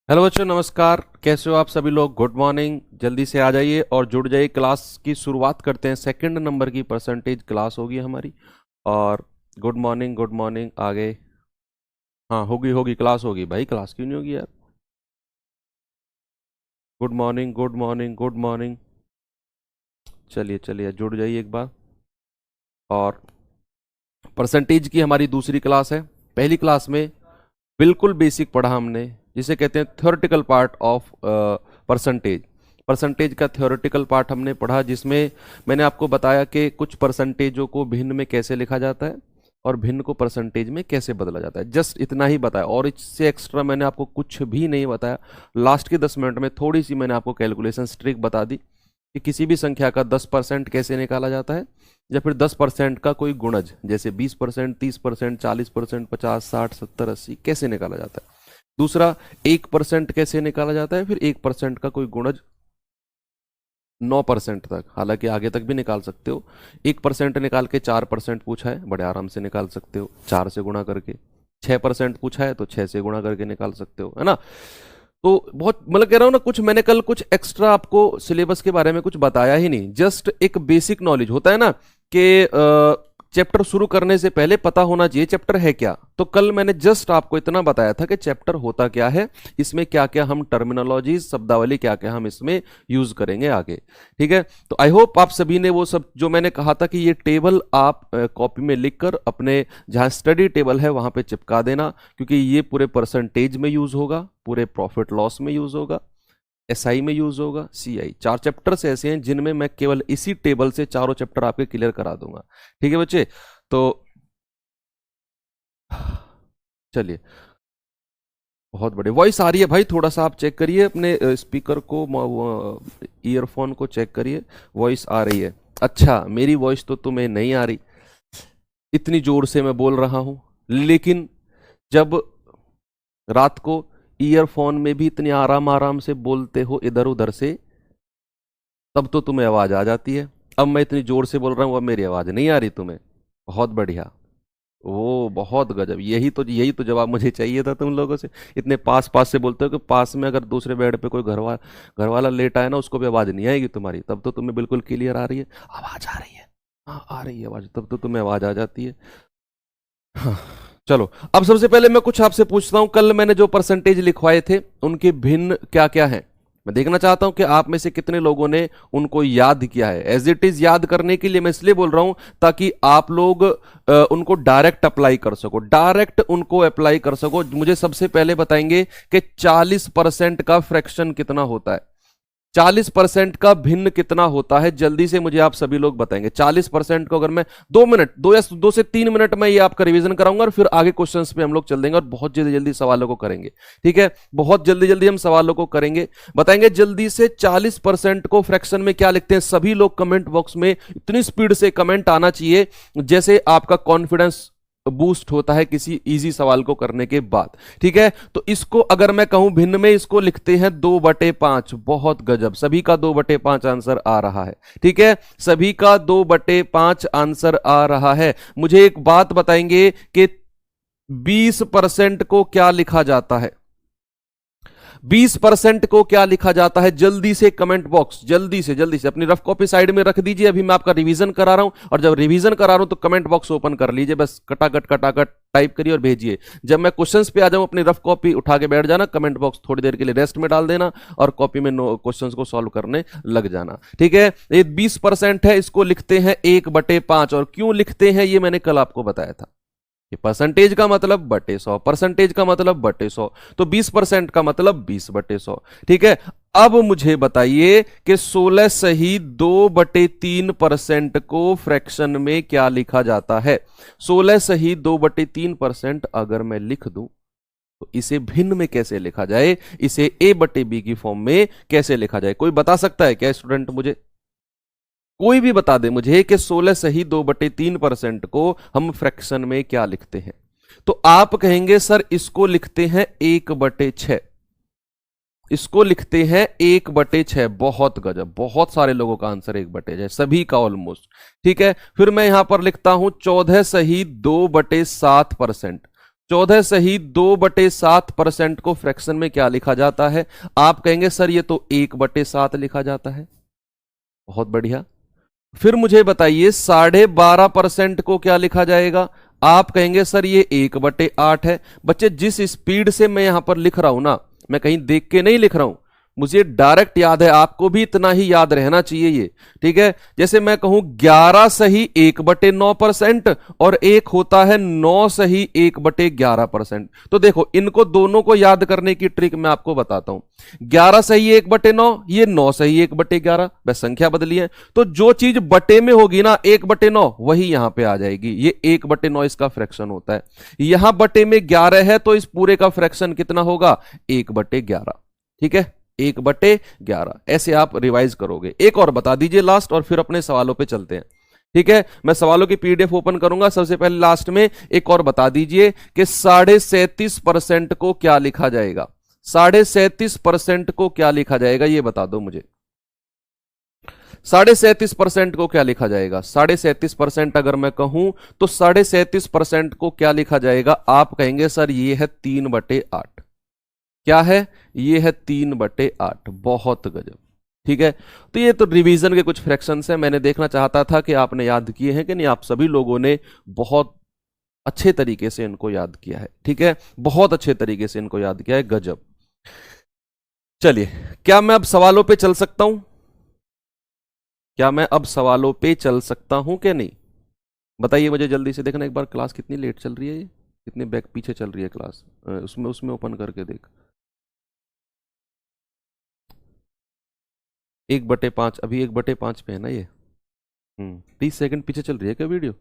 Hello बच्चों, नमस्कार। कैसे हो आप सभी लोग? Good morning. जल्दी से आ जाइए और जुड़ जाइए। क्लास की शुरुआत करते हैं। सेकंड नंबर की परसेंटेज क्लास होगी हमारी। और गुड मॉर्निंग, गुड मॉर्निंग। आ गए? हाँ, होगी होगी, क्लास होगी भाई। क्लास क्यों नहीं होगी यार? Good morning, good morning, good morning. चलिए चलिए, जुड़ जाइए एक बार। और परसेंटेज की हमारी दूसरी क्लास है। पहली क्लास में बिल्कुल बेसिक पढ़ा हमने, जिसे कहते हैं theoretical part of percentage. Percentage का थ्योरेटिकल पार्ट हमने पढ़ा, जिसमें मैंने आपको बताया कि कुछ परसेंटेजों को भिन्न में कैसे लिखा जाता है और भिन्न को परसेंटेज में कैसे बदला जाता है। जस्ट इतना ही बताया, और इससे एक्स्ट्रा मैंने आपको कुछ भी नहीं बताया। लास्ट के 10 मिनट में थोड़ी सी मैंने आपको कैलकुलेशन ट्रिक बता दी कि किसी भी संख्या का 10% कैसे निकाला जाता है, या फिर 10% का कोई गुणज, जैसे 20%, 30%, 40%, 50, 60, 70, 80 कैसे निकाला जाता है। दूसरा, 1% कैसे निकाला जाता है, फिर 1% का कोई गुणज 9% तक, हालांकि आगे तक भी निकाल सकते हो। 1% निकाल के 4% पूछा है, बड़े आराम से निकाल सकते हो 4 से गुणा करके। 6% पूछा है तो 6 से गुणा करके निकाल सकते हो, है ना। तो बहुत, मतलब कह रहा हूं ना, कुछ मैंने कल कुछ एक्स्ट्रा आपको सिलेबस के बारे में कुछ बताया ही नहीं। जस्ट एक बेसिक नॉलेज होता है ना कि चैप्टर शुरू करने से पहले पता होना चाहिए चैप्टर है क्या। तो कल मैंने जस्ट आपको इतना बताया था कि चैप्टर होता क्या है, इसमें क्या क्या हम टर्मिनोलॉजीज, शब्दावली क्या क्या हम इसमें यूज करेंगे आगे। ठीक है, तो आई होप आप सभी ने वो सब जो मैंने कहा था कि ये टेबल आप कॉपी में लिखकर अपने जहां स्टडी टेबल है वहां पे चिपका देना, क्योंकि ये पूरे परसेंटेज में यूज होगा, पूरे प्रॉफिट लॉस में यूज होगा, एसआई में यूज होगा, सीआई। 4 चैप्टर्स ऐसे हैं जिनमें मैं केवल इसी टेबल से चारों चैप्टर आपके क्लियर करा दूंगा। ठीक है बच्चे? तो चलिए, बहुत बढ़िया। वॉइस आ रही है भाई? थोड़ा सा आप चेक करिए अपने स्पीकर को, ईयरफोन को चेक करिए। वॉइस आ रही है? अच्छा, मेरी वॉइस तो तुम्हें नहीं आ रही। इतनी जोर से मैं बोल रहा हूं, लेकिन जब रात को ईयरफोन में भी इतनी आराम आराम से बोलते हो इधर उधर से, तब तो तुम्हें आवाज आ जाती है। अब मैं इतनी जोर से बोल रहा हूं, अब मेरी आवाज नहीं आ रही तुम्हें। बहुत बढ़िया। ओ बहुत गजब। यही तो जवाब मुझे चाहिए था तुम लोगों से। इतने पास पास से बोलते हो कि पास में अगर दूसरे बेड पे कोई घर वाला लेटा है ना, उसको भी आवाज नहीं आएगी तुम्हारी। तब तो तुम्हें बिल्कुल क्लियर आ रही है, आवाज आ रही है। हाँ, आ रही है आवाज, तब तो तुम्हें आवाज आ जाती है। हाँ, चलो। अब सबसे पहले मैं कुछ आपसे पूछता हूं, कल मैंने जो परसेंटेज लिखवाए थे उनके भिन्न क्या क्या हैं। मैं देखना चाहता हूं कि आप में से कितने लोगों ने उनको याद किया है। एज इट इज याद करने के लिए मैं इसलिए बोल रहा हूं ताकि आप लोग उनको डायरेक्ट अप्लाई कर सको, डायरेक्ट उनको अप्लाई कर सको। मुझे सबसे पहले बताएंगे कि 40% का फ्रैक्शन कितना होता है, 40% का भिन्न कितना होता है। जल्दी से मुझे आप सभी लोग बताएंगे 40% को। अगर मैं 2 मिनट, 2 से 3 मिनट में ये आपका रिवीजन कराऊंगा और फिर आगे क्वेश्चंस पे हम लोग चल देंगे और बहुत जल्दी जल्दी सवालों को करेंगे। ठीक है, बहुत जल्दी जल्दी हम सवालों को करेंगे। बताएंगे जल्दी से 40% को फ्रैक्शन में क्या लिखते हैं। सभी लोग कमेंट बॉक्स में इतनी स्पीड से कमेंट आना चाहिए जैसे आपका कॉन्फिडेंस बूस्ट होता है किसी इजी सवाल को करने के बाद। ठीक है, तो इसको अगर मैं कहूं भिन्न में, इसको लिखते हैं 2/5। बहुत गजब, सभी का 2/5 आंसर आ रहा है। ठीक है, सभी का 2/5 आंसर आ रहा है। मुझे एक बात बताएंगे कि 20% को क्या लिखा जाता है? 20% को क्या लिखा जाता है? जल्दी से कमेंट बॉक्स, जल्दी से अपनी रफ कॉपी साइड में रख दीजिए। अभी मैं आपका रिवीजन करा रहा हूं, और जब रिवीजन करा रहा हूं तो कमेंट बॉक्स ओपन कर लीजिए। बस कटाकट कटाकट टाइप करिए और भेजिए। जब मैं क्वेश्चंस पे आ जाऊं, अपनी रफ कॉपी उठा के बैठ जाना, कमेंट बॉक्स थोड़ी देर के लिए रेस्ट में डाल देना और कॉपी में क्वेश्चंस को सॉल्व करने लग जाना। ठीक है, ये 20% है, इसको लिखते हैं 1/5। और क्यों लिखते हैं ये मैंने कल आपको बताया था। परसेंटेज का मतलब /100, परसेंटेज का मतलब /100, तो 20% का मतलब 20/100। ठीक है, अब मुझे बताइए कि 16 सही 2/3% को फ्रैक्शन में क्या लिखा जाता है। 16 सही 2/3% अगर मैं लिख दूं तो इसे भिन्न में कैसे लिखा जाए, इसे a/b की फॉर्म में कैसे लिखा जाए? कोई बता सकता है क्या स्टूडेंट? मुझे कोई भी बता दे मुझे कि 16 सही 2/3% को हम फ्रैक्शन में क्या लिखते हैं। तो आप कहेंगे सर इसको लिखते हैं 1/6, इसको लिखते हैं 1/6। बहुत गजब, बहुत सारे लोगों का आंसर 1/6, सभी का ऑलमोस्ट। ठीक है, फिर मैं यहां पर लिखता हूं 14 सही 2/7%। 14 सही 2/7% को फ्रैक्शन में क्या लिखा जाता है? आप कहेंगे सर ये तो 1/7 लिखा जाता है। बहुत बढ़िया। फिर मुझे बताइए 12.5% को क्या लिखा जाएगा? आप कहेंगे सर ये 1/8 है। बच्चे जिस स्पीड से मैं यहां पर लिख रहा हूं ना, मैं कहीं देख के नहीं लिख रहा हूं, मुझे डायरेक्ट याद है, आपको भी इतना ही याद रहना चाहिए ये, ठीक है। जैसे मैं कहूं 11 सही 1/9% और एक होता है 9 सही 1/11%। तो देखो इनको दोनों को याद करने की ट्रिक मैं आपको बताता हूं। 11 सही 1/9, ये 9 सही 1/11, बस संख्या बदली है। तो जो चीज बटे में होगी ना 1/9 वही यहां पे आ जाएगी। ये 1/9 इसका फ्रैक्शन होता है। यहां बटे में 11 है तो इस पूरे का फ्रैक्शन कितना होगा? 1/11। ठीक है, 1/11। ऐसे आप रिवाइज करोगे। एक और बता दीजिए लास्ट, और फिर अपने सवालों पे चलते हैं। ठीक है, मैं सवालों की पीडीएफ ओपन करूंगा। सबसे पहले लास्ट में एक और बता दीजिए कि 37.5% को क्या लिखा जाएगा? 37.5% को क्या लिखा जाएगा, ये बता दो मुझे। 37.5% को क्या लिखा जाएगा? 37.5% अगर मैं कहूं तो 37.5% को क्या लिखा जाएगा? आप कहेंगे सर ये है 3/8। क्या है? ये है 3/8। बहुत गजब। ठीक है, तो ये तो रिवीजन के कुछ फ्रैक्शंस हैं। मैंने देखना चाहता था कि आपने याद किए हैं कि नहीं। आप सभी लोगों ने बहुत अच्छे तरीके से इनको याद किया है। ठीक है, बहुत अच्छे तरीके से इनको याद किया है। गजब। चलिए, क्या मैं अब सवालों पे चल सकता हूं? क्या मैं अब सवालों पे चल सकता हूं कि नहीं? बताइए मुझे जल्दी से। देखना एक बार क्लास कितनी लेट चल रही है, ये कितने बैक पीछे चल रही है क्लास। उसमें उसमें ओपन करके देख। 1/5, अभी 1/5 पे है ना ये। 30 सेकंड पीछे चल रही है क्या वीडियो?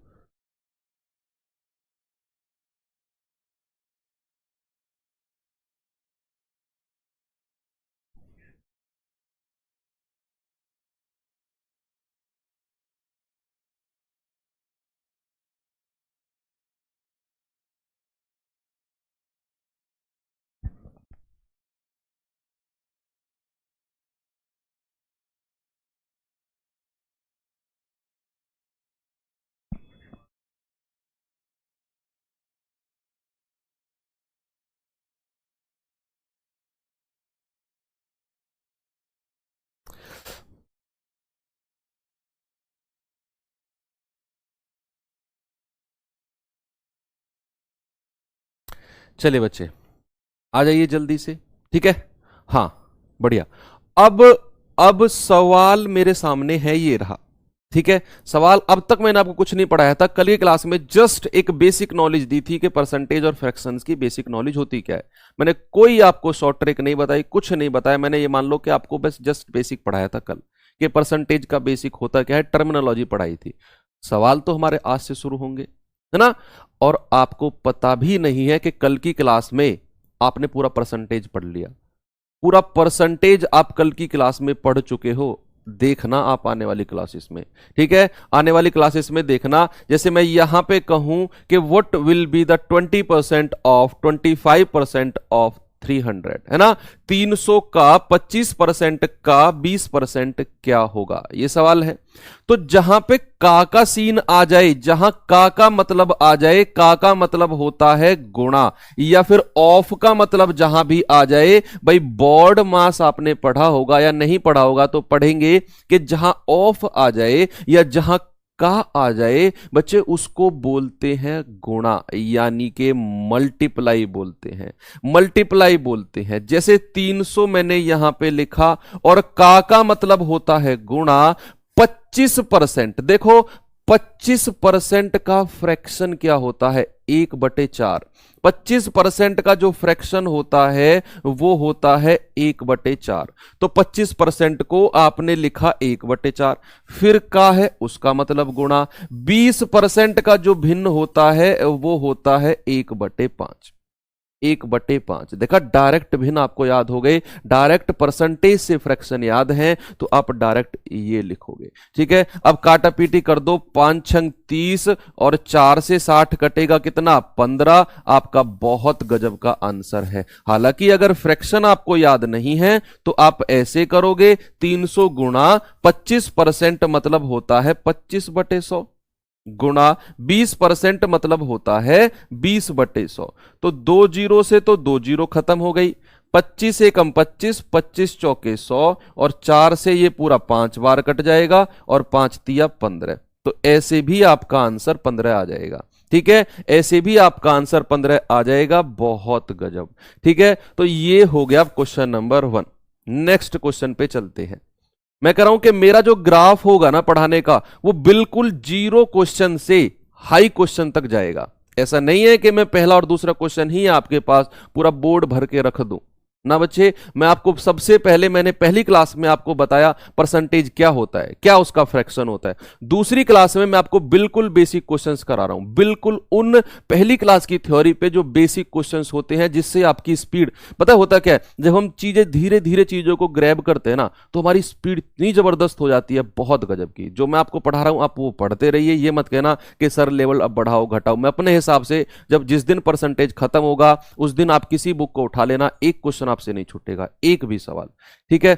चलिए बच्चे, आ जाइए जल्दी से। ठीक है, हाँ, बढ़िया। अब अब सवाल मेरे सामने है, ये रहा। ठीक है, सवाल अब तक मैंने आपको कुछ नहीं पढ़ाया था। कल की क्लास में जस्ट एक बेसिक नॉलेज दी थी कि परसेंटेज और फ्रैक्शंस की बेसिक नॉलेज होती क्या है। मैंने कोई आपको शॉर्ट ट्रिक नहीं बताई, कुछ नहीं बताया मैंने। ये मान लो कि आपको बस जस्ट बेसिक पढ़ाया था कल, कि परसेंटेज का बेसिक होता क्या है, टर्मिनोलॉजी पढ़ाई थी। सवाल तो हमारे आज से शुरू होंगे, है ना। और आपको पता भी नहीं है कि कल की क्लास में आपने पूरा परसेंटेज पढ़ लिया। पूरा परसेंटेज आप कल की क्लास में पढ़ चुके हो। देखना आप आने वाली क्लासेस में। ठीक है, आने वाली क्लासेस में देखना। जैसे मैं यहां पे कहूं कि what will be the 20% of 25% of 300, है ना। 300 का 25% का 20% क्या होगा, ये सवाल है। तो जहां पे का सीन आ जाए, जहां का मतलब आ जाए, का मतलब होता है गुणा, या फिर ऑफ का मतलब जहां भी आ जाए, भाई बोर्ड मास आपने पढ़ा होगा या नहीं पढ़ा होगा तो पढ़ेंगे कि जहां ऑफ आ जाए या जहां का आ जाए बच्चे, उसको बोलते हैं गुणा, यानी कि मल्टीप्लाई बोलते हैं। मल्टीप्लाई बोलते हैं। जैसे 300 मैंने यहां पे लिखा और का मतलब होता है गुणा। 25%, देखो 25% का फ्रैक्शन क्या होता है? 1/4। 25% का जो फ्रैक्शन होता है वो होता है 1/4। तो 25% को आपने लिखा 1/4। फिर का है उसका मतलब गुणा। 20% का जो भिन्न होता है वो होता है 1/5। 1/5 देखा, डायरेक्ट भिन्न आपको याद हो गए। डायरेक्ट परसेंटेज से फ्रैक्शन याद है तो आप डायरेक्ट ये लिखोगे। ठीक है, अब काटा पीटी कर दो। 5 छंग 30 और 4 से 60 कटेगा कितना? 15। आपका बहुत गजब का आंसर है। हालांकि अगर फ्रैक्शन आपको याद नहीं है तो आप ऐसे करोगे, 300 गुणा 25% मतलब होता है 25/100। गुणा 20% मतलब होता है 20/100। तो 2 जीरो से तो 2 जीरो खत्म हो गई, 25 से कम 25, 25 चौके 100, और 4 से ये पूरा 5 बार कट जाएगा, और 5 तिया 15। तो ऐसे भी आपका आंसर 15 आ जाएगा। ठीक है, ऐसे भी आपका आंसर 15 आ जाएगा। बहुत गजब। ठीक है, तो ये हो गया क्वेश्चन नंबर 1। नेक्स्ट क्वेश्चन पे चलते हैं। मैं कह रहा हूं कि मेरा जो ग्राफ होगा ना पढ़ाने का, वो बिल्कुल जीरो क्वेश्चन से हाई क्वेश्चन तक जाएगा। ऐसा नहीं है कि मैं पहला और दूसरा क्वेश्चन ही आपके पास पूरा बोर्ड भर के रख दूं ना बच्चे। मैं आपको सबसे पहले, मैंने पहली क्लास में आपको बताया परसेंटेज क्या होता है, क्या उसका फ्रैक्शन होता है। दूसरी क्लास में मैं आपको बिल्कुल बेसिक क्वेश्चंस करा रहा हूं, बिल्कुल उन पहली क्लास की थ्योरी पे जो बेसिक क्वेश्चंस होते हैं, जिससे आपकी स्पीड, पता होता क्या है, जब हम चीजें धीरे धीरे चीजों को ग्रैब करते हैं ना, तो हमारी स्पीड इतनी जबरदस्त हो जाती है, बहुत गजब की। जो मैं आपको पढ़ा रहा हूं आप वो पढ़ते रहिए, ये मत कहना कि सर लेवल अब बढ़ाओ घटाओ। मैं अपने हिसाब से, जब जिस दिन परसेंटेज खत्म होगा उस दिन आप किसी बुक को उठा लेना, एक क्वेश्चन आपसे नहीं छूटेगा, एक भी सवाल। ठीक है,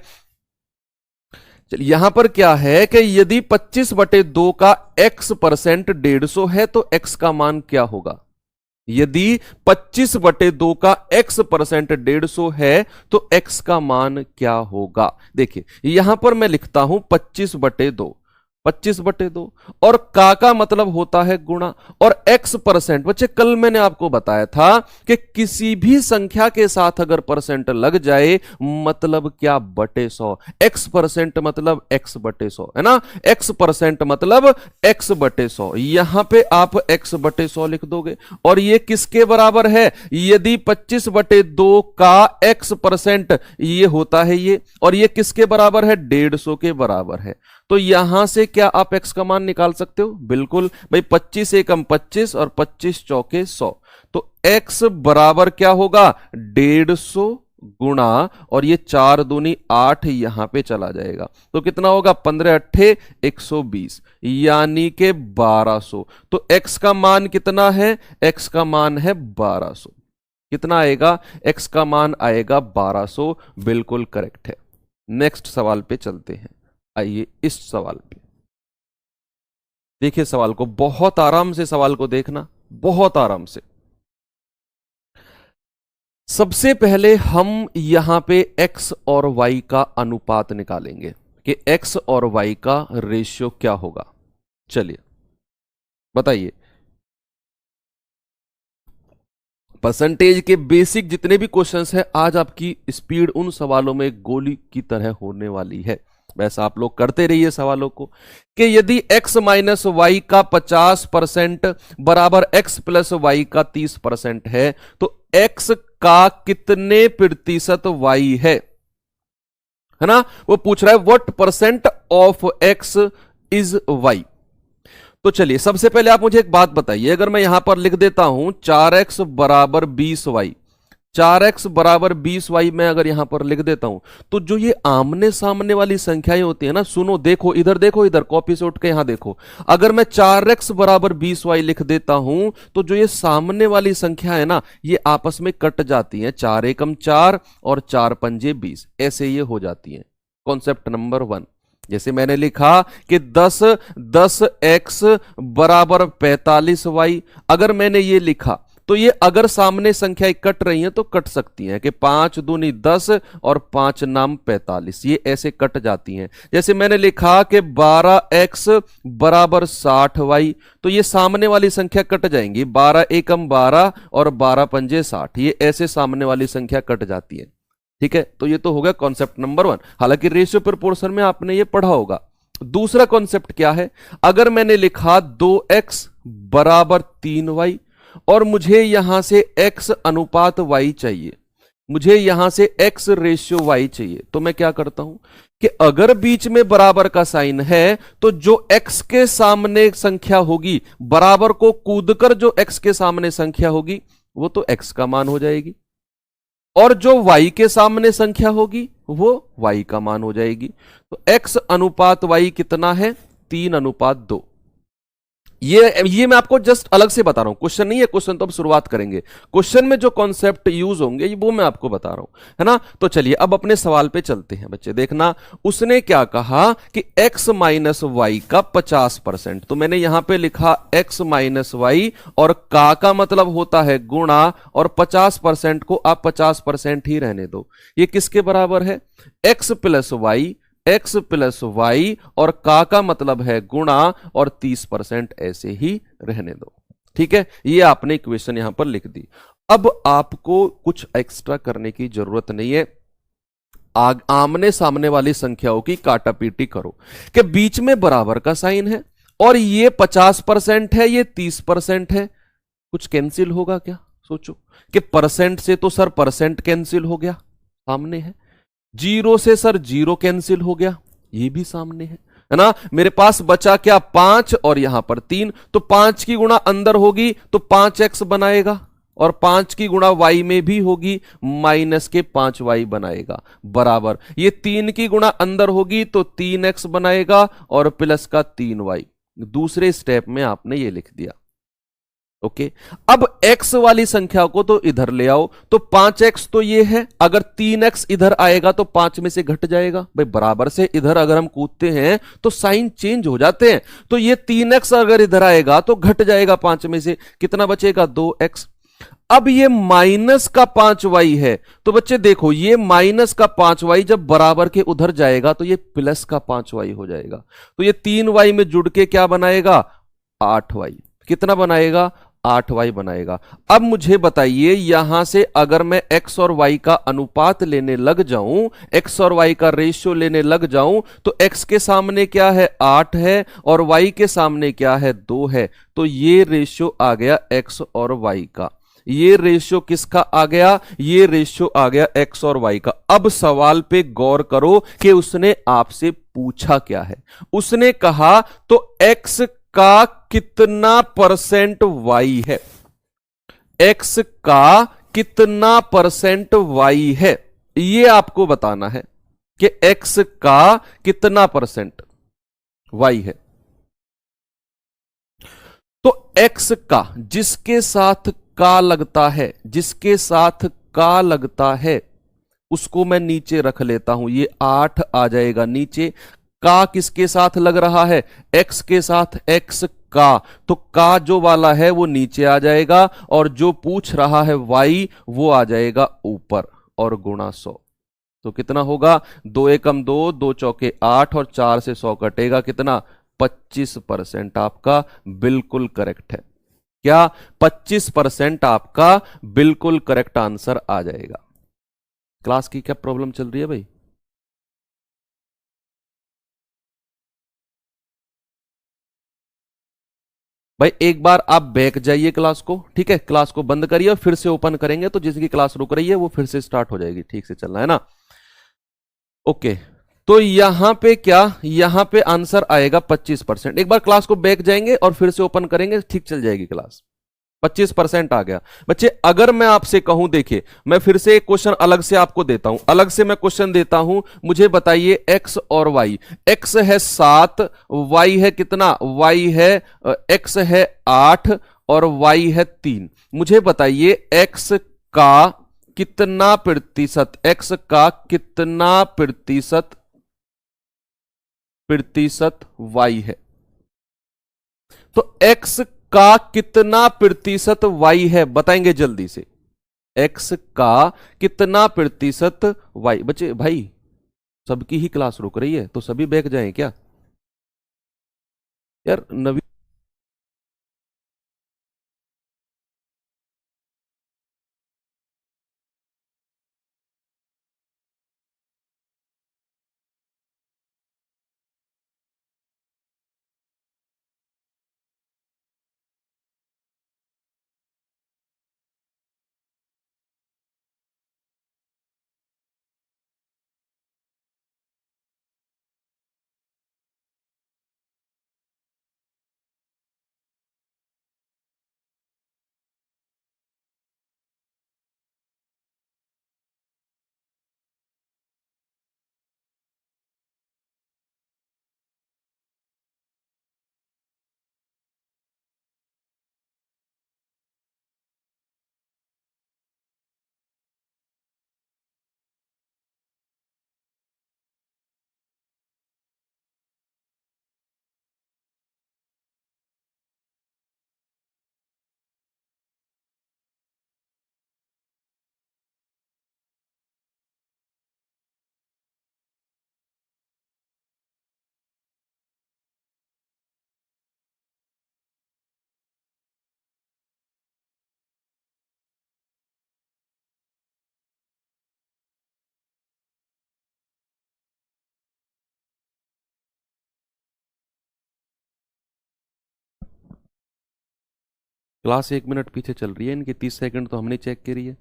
चलिए यहां पर क्या है कि यदि 25/2 का x% 150 है तो x का मान क्या होगा। यदि 25/2 का x% 150 है तो x का मान क्या होगा। देखिए यहां पर मैं लिखता हूं 25/2, 25/2, और का मतलब होता है गुणा, और x%, बच्चे कल मैंने आपको बताया था कि किसी भी संख्या के साथ अगर परसेंट लग जाए मतलब क्या, बटे 100। x% मतलब x/100 है ना, x% मतलब x/100। यहां पे आप x/100 लिख दोगे, और ये किसके बराबर है, यदि 25/2 का x% ये होता है ये, और ये किसके बराबर है, 150 के बराबर है। तो यहां से क्या आप x का मान निकाल सकते हो, बिल्कुल भाई, 25 से कम 25 और 25 चौके 100। तो x बराबर क्या होगा, 150 गुणा, और ये 4 दूनी 8 यहां पे चला जाएगा, तो कितना होगा, 15 अट्ठे 120, यानी के 1200। तो x का मान कितना है, x का मान है 1200। कितना आएगा, x का मान आएगा 1200, बिल्कुल करेक्ट है। नेक्स्ट सवाल पे चलते हैं। आइए इस सवाल पे देखिए, सवाल को बहुत आराम से, सवाल को देखना बहुत आराम से। सबसे पहले हम यहां पे x और y का अनुपात निकालेंगे कि x और y का रेशियो क्या होगा। चलिए बताइए, परसेंटेज के बेसिक जितने भी क्वेश्चंस हैं, आज आपकी स्पीड उन सवालों में गोली की तरह होने वाली है। वैसा आप लोग करते रहिए सवालों को, कि यदि x माइनस वाई का 50% बराबर x प्लस वाई का 30% है, तो x का कितने प्रतिशत y है ना, वो पूछ रहा है what percent of x is y। तो चलिए सबसे पहले आप मुझे एक बात बताइए, अगर मैं यहां पर लिख देता हूं 4x बराबर 20y, 4x बराबर 20y मैं अगर यहां पर लिख देता हूं, तो जो ये आमने सामने वाली संख्याएं होती है ना, सुनो देखो इधर, देखो इधर, कॉपी से उठ के यहां देखो, अगर मैं 4x बराबर 20y लिख देता हूं तो जो ये सामने वाली संख्या है ना, ये आपस में कट जाती हैं, 4 एकम 4 और 4 पंजे 20, ऐसे ये हो जाती हैं। कॉन्सेप्ट नंबर 1, जैसे मैंने लिखा कि 10x बराबर 45y, अगर मैंने ये लिखा तो ये अगर सामने संख्याएं कट रही हैं तो कट सकती हैं कि 5 दूनी 10 और 5 नाम 45, ये ऐसे कट जाती हैं। जैसे मैंने लिखा कि 12x बराबर 60y, तो ये सामने वाली संख्या कट जाएंगी, 12 एकम 12 और 12 पंजे 60, ये ऐसे सामने वाली संख्या कट जाती है। ठीक है, तो ये तो हो गया कॉन्सेप्ट नंबर 1। हालांकि रेशियो प्रोपोर्शन में आपने ये पढ़ा होगा। दूसरा कॉन्सेप्ट क्या है, अगर मैंने लिखा 2x बराबर 3y और मुझे यहां से x अनुपात y चाहिए, मुझे यहां से x रेशियो y चाहिए, तो मैं क्या करता हूं कि अगर बीच में बराबर का साइन है तो जो x के सामने संख्या होगी, बराबर को कूदकर जो x के सामने संख्या होगी वो तो x का मान हो जाएगी, और जो y के सामने संख्या होगी वो y का मान हो जाएगी। तो x अनुपात y कितना है, 3:2। ये मैं आपको जस्ट अलग से बता रहा हूं, क्वेश्चन नहीं है, क्वेश्चन तो अब शुरुआत करेंगे। क्वेश्चन में जो कॉन्सेप्ट यूज होंगे वो मैं आपको बता रहा हूं, है ना। तो चलिए अब अपने सवाल पे चलते हैं बच्चे। देखना, उसने क्या कहा कि x माइनस वाई का 50%, तो मैंने यहां पे लिखा x माइनस वाई, और का मतलब होता है गुणा, और 50% को आप 50% ही रहने दो। ये किसके बराबर है? x plus y, x plus y, और का मतलब है गुणा, और 30% ऐसे ही रहने दो। ठीक है, ये आपने इक्वेशन यहां पर लिख दी। अब आपको कुछ एक्स्ट्रा करने की जरूरत नहीं है। आमने सामने वाली संख्याओं की काटापीटी करो कि बीच में बराबर का साइन है, और ये 50% है, ये 30% है। कुछ कैंसिल होगा क्या? सोचो कि परसेंट से तो सर परसेंट कैंसिल हो गया, सामने है। जीरो से सर जीरो कैंसिल हो गया, ये भी सामने है ना। मेरे पास बचा क्या? 5, और यहां पर 3, तो 5 की गुणा अंदर होगी तो 5x बनाएगा, और 5 की गुणा y में भी होगी, माइनस के 5y बनाएगा, बराबर। ये 3 की गुणा अंदर होगी तो 3x बनाएगा, और प्लस का 3y। दूसरे स्टेप में आपने ये लिख दिया। ओके, अब x वाली संख्या को तो इधर ले आओ, तो 5x तो ये है, अगर 3x इधर आएगा तो 5 में से घट जाएगा। भाई बराबर से इधर अगर हम कूदते हैं तो साइन चेंज हो जाते हैं, तो ये 3x अगर इधर आएगा तो घट जाएगा 5 में से, कितना बचेगा? 2x। अब ये माइनस का 5y है, तो बच्चे देखो, ये माइनस का 5y जब बराबर के उधर जाएगा तो ये प्लस का 5y हो जाएगा, तो ये 3y में जुड़ के क्या बनाएगा? 8y। कितना बनाएगा? 8y बनाएगा। अब मुझे बताइए, यहां से अगर मैं x और y का अनुपात लेने लग जाऊं, x और y का रेशियो लेने लग जाऊं, तो x के सामने क्या है? 8 है, और y के सामने क्या है? 2 है। तो ये रेशियो आ गया x और y का। ये रेशियो किसका आ गया? ये रेशियो आ गया x और y का। अब सवाल पे गौर करो कि उसने आपसे पूछा क्या है। उसने कहा तो x का कितना परसेंट y है, x का कितना परसेंट y है, ये आपको बताना है कि x का कितना परसेंट y है। तो x का जिसके साथ का लगता है, जिसके साथ का लगता है, उसको मैं नीचे रख लेता हूं, ये 8 आ जाएगा नीचे। का किसके साथ लग रहा है? x के साथ, x का, तो का जो वाला है वो नीचे आ जाएगा, और जो पूछ रहा है y वो आ जाएगा ऊपर, और गुणा 100। तो कितना होगा? 2 एकम 2, 2 चौके 8, और 4 से 100 कटेगा, कितना? 25% आपका बिल्कुल करेक्ट है। क्या? 25% आपका बिल्कुल करेक्ट आंसर आ जाएगा। क्लास की क्या प्रॉब्लम चल रही है भाई? भाई एक बार आप बैक जाइए क्लास को, ठीक है, क्लास को बंद करिए और फिर से ओपन करेंगे, तो जिसकी क्लास रुक रही है वो फिर से स्टार्ट हो जाएगी, ठीक से चलना है ना। ओके, तो यहां पे क्या? यहां पे आंसर आएगा 25%। एक बार क्लास को बैक जाएंगे और फिर से ओपन करेंगे, ठीक चल जाएगी क्लास। 25% आ गया बच्चे। अगर मैं आपसे कहूं, देखिए मैं फिर से एक क्वेश्चन अलग से आपको देता हूं, अलग से मैं क्वेश्चन देता हूं, मुझे बताइए x और y। x है 7, y है कितना? y है x है 8, और y है 3। मुझे बताइए x का कितना प्रतिशत, x का कितना प्रतिशत प्रतिशत y है? तो x का कितना प्रतिशत y है, बताएंगे जल्दी से। x का कितना प्रतिशत y? बच्चे भाई सबकी ही क्लास रुक रही है, तो सभी बैठ जाएं क्या यार? नवी क्लास 1 मिनट पीछे चल रही है, इनकी 30 सेकंड तो हमने चेक करी है।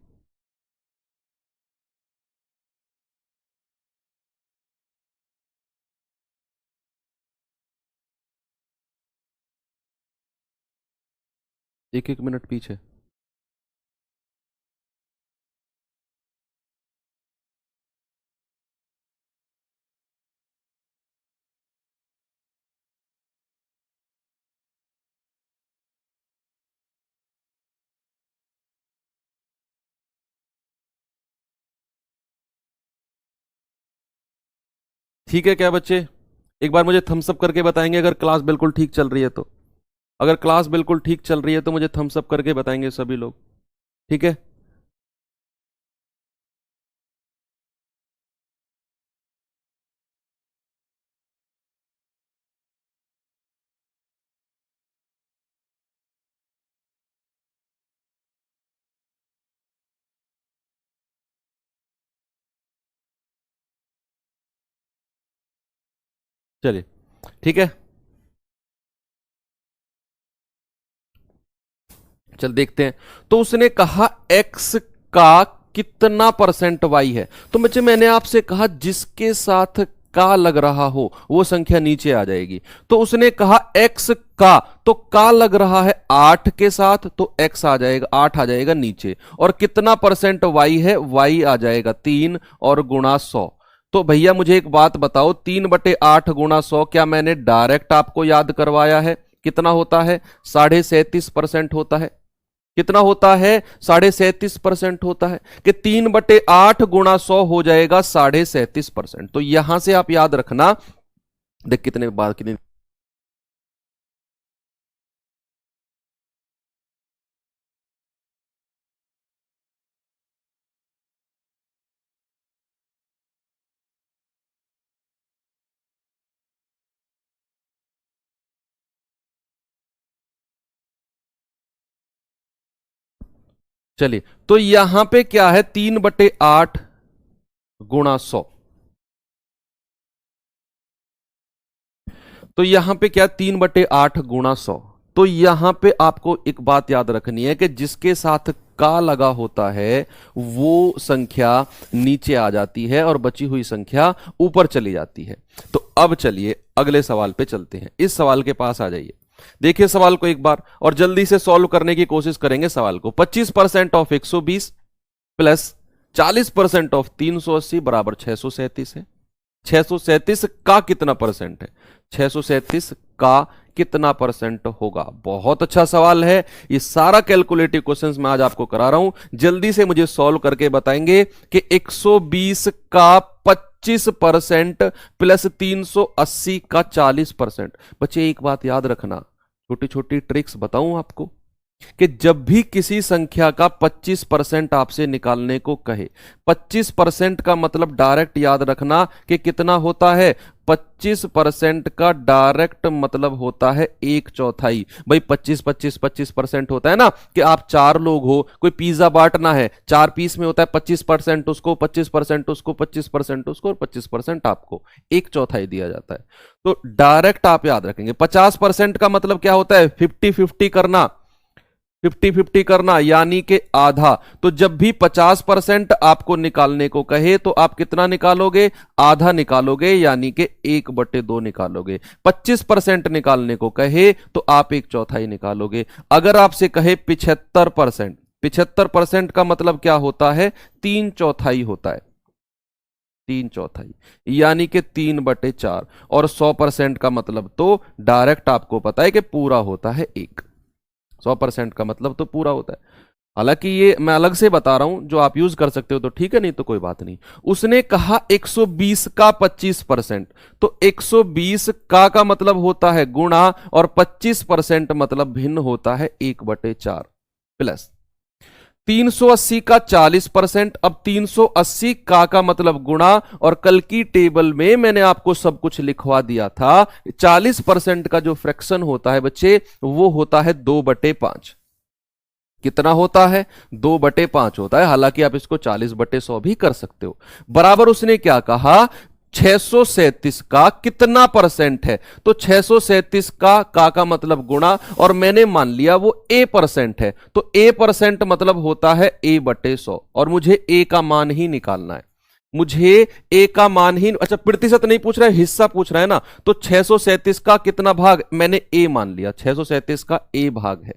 एक एक मिनट पीछे। ठीक है क्या बच्चे? एक बार मुझे थम्स अप करके बताएंगे अगर क्लास बिल्कुल ठीक चल रही है तो। अगर क्लास बिल्कुल ठीक चल रही है तो मुझे थम्स अप करके बताएंगे सभी लोग। ठीक है। चलिए ठीक है, चल देखते हैं। तो उसने कहा x का कितना परसेंट y है। तो बच्चे मैंने आपसे कहा जिसके साथ का लग रहा हो वो संख्या नीचे आ जाएगी। तो उसने कहा x का, तो का लग रहा है 8 के साथ, तो x आ जाएगा 8 आ जाएगा नीचे। और कितना परसेंट y है, y आ जाएगा 3 और गुणा 100। तो भैया मुझे एक बात बताओ, 3/8 गुणा 100 क्या मैंने डायरेक्ट आपको याद करवाया है? कितना होता है? 37.5% होता है। कितना होता है? 37.5% होता है कि 3/8 गुणा 100 हो जाएगा 37.5%। तो यहां से आप याद रखना, देख कितने बार कितने। चलिए तो यहां पे क्या है, 3/8 गुणा 100। तो यहां पे क्या, 3/8 गुणा 100। तो यहां पे आपको एक बात याद रखनी है कि जिसके साथ का लगा होता है वो संख्या नीचे आ जाती है और बची हुई संख्या ऊपर चली जाती है। तो अब चलिए अगले सवाल पे चलते हैं। इस सवाल के पास आ जाइए, देखिए सवाल को एक बार और जल्दी से सॉल्व करने की कोशिश करेंगे सवाल को। 25% ऑफ 120 प्लस 40% ऑफ 380 बराबर 637 है। 637 का कितना परसेंट है? 637 का कितना परसेंट होगा? बहुत अच्छा सवाल है। ये सारा कैलकुलेटिव क्वेश्चंस मैं आज आपको करा रहा हूं। जल्दी से मुझे सॉल्व करके बताएंगे कि 120 का 25% प्लस 380 का 40%। बच्चे एक बात याद रखना, छोटी छोटी ट्रिक्स बताऊं आपको कि जब भी किसी संख्या का 25% आपसे निकालने को कहे, 25% का मतलब डायरेक्ट याद रखना कि कितना होता है। 25% का डायरेक्ट मतलब होता है 1/4। भाई 25-25-25% होता है ना, कि आप 4 लोग हो, कोई पिज्जा बांटना है, 4 पीस में होता है 25% उसको, 25% उसको, 25% उसको और 25% आपको, 1/4 दिया जाता है। तो डायरेक्ट आप याद रखेंगे। 50% का मतलब क्या होता है? 50-50 करना, 50-50 करना यानी कि आधा। तो जब भी 50% आपको निकालने को कहे तो आप कितना निकालोगे? आधा निकालोगे, यानी कि 1/2 निकालोगे। 25% निकालने को कहे तो आप 1/4 निकालोगे। अगर आपसे कहे 75%, 75% का मतलब क्या होता है? 3/4 होता है, 3/4 यानी कि 3/4। और 100% का मतलब तो डायरेक्ट आपको पता है कि पूरा होता है 1। 100% का मतलब तो पूरा होता है। हालांकि ये मैं अलग से बता रहा हूं, जो आप यूज कर सकते हो तो ठीक है, नहीं तो कोई बात नहीं। उसने कहा 120 का 25%। तो 120 का मतलब होता है गुणा, और 25% मतलब भिन्न होता है 1/4 प्लस 380 का 40%। अब 380 का मतलब गुणा, और कल की टेबल में मैंने आपको सब कुछ लिखवा दिया था। 40% का जो फ्रैक्शन होता है बच्चे, वो होता है 2/5। कितना होता है? 2/5 होता है। हालांकि आप इसको 40/100 भी कर सकते हो। बराबर उसने क्या कहा? 637 का कितना परसेंट है? तो 637 का मतलब गुणा, और मैंने मान लिया वो ए परसेंट है, तो ए परसेंट मतलब होता है ए बटे 100, और मुझे ए का मान ही निकालना है। मुझे ए का मान ही, अच्छा प्रतिशत नहीं पूछ रहा है, हिस्सा पूछ रहा है ना। तो 637 का कितना भाग, मैंने ए मान लिया, 637 का ए भाग है,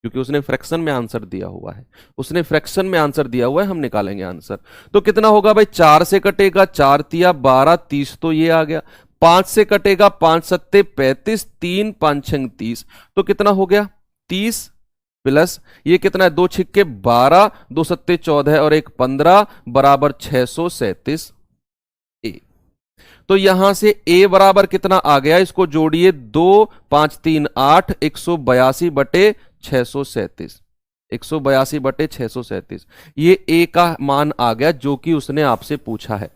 क्योंकि उसने फ्रैक्शन में आंसर दिया हुआ है, उसने फ्रैक्शन में आंसर दिया हुआ है, हम निकालेंगे आंसर। तो कितना होगा भाई, 4 से कटेगा, 4 तिया 12, 30 तो ये आ गया। 5 से कटेगा, 5 सत्ते 35, 3 5 छंग 30, तो कितना हो गया 30 प्लस ये कितना है, 2 छिक्के 12, 2 सत्ते 14 और 1 15 बराबर 637 ए। तो यहां से ए बराबर कितना आ गया, इसको जोड़िए, 2 5 3 8, 182 बटे 637, 182 बटे 637, ये ए का मान आ गया जो कि उसने आपसे पूछा है।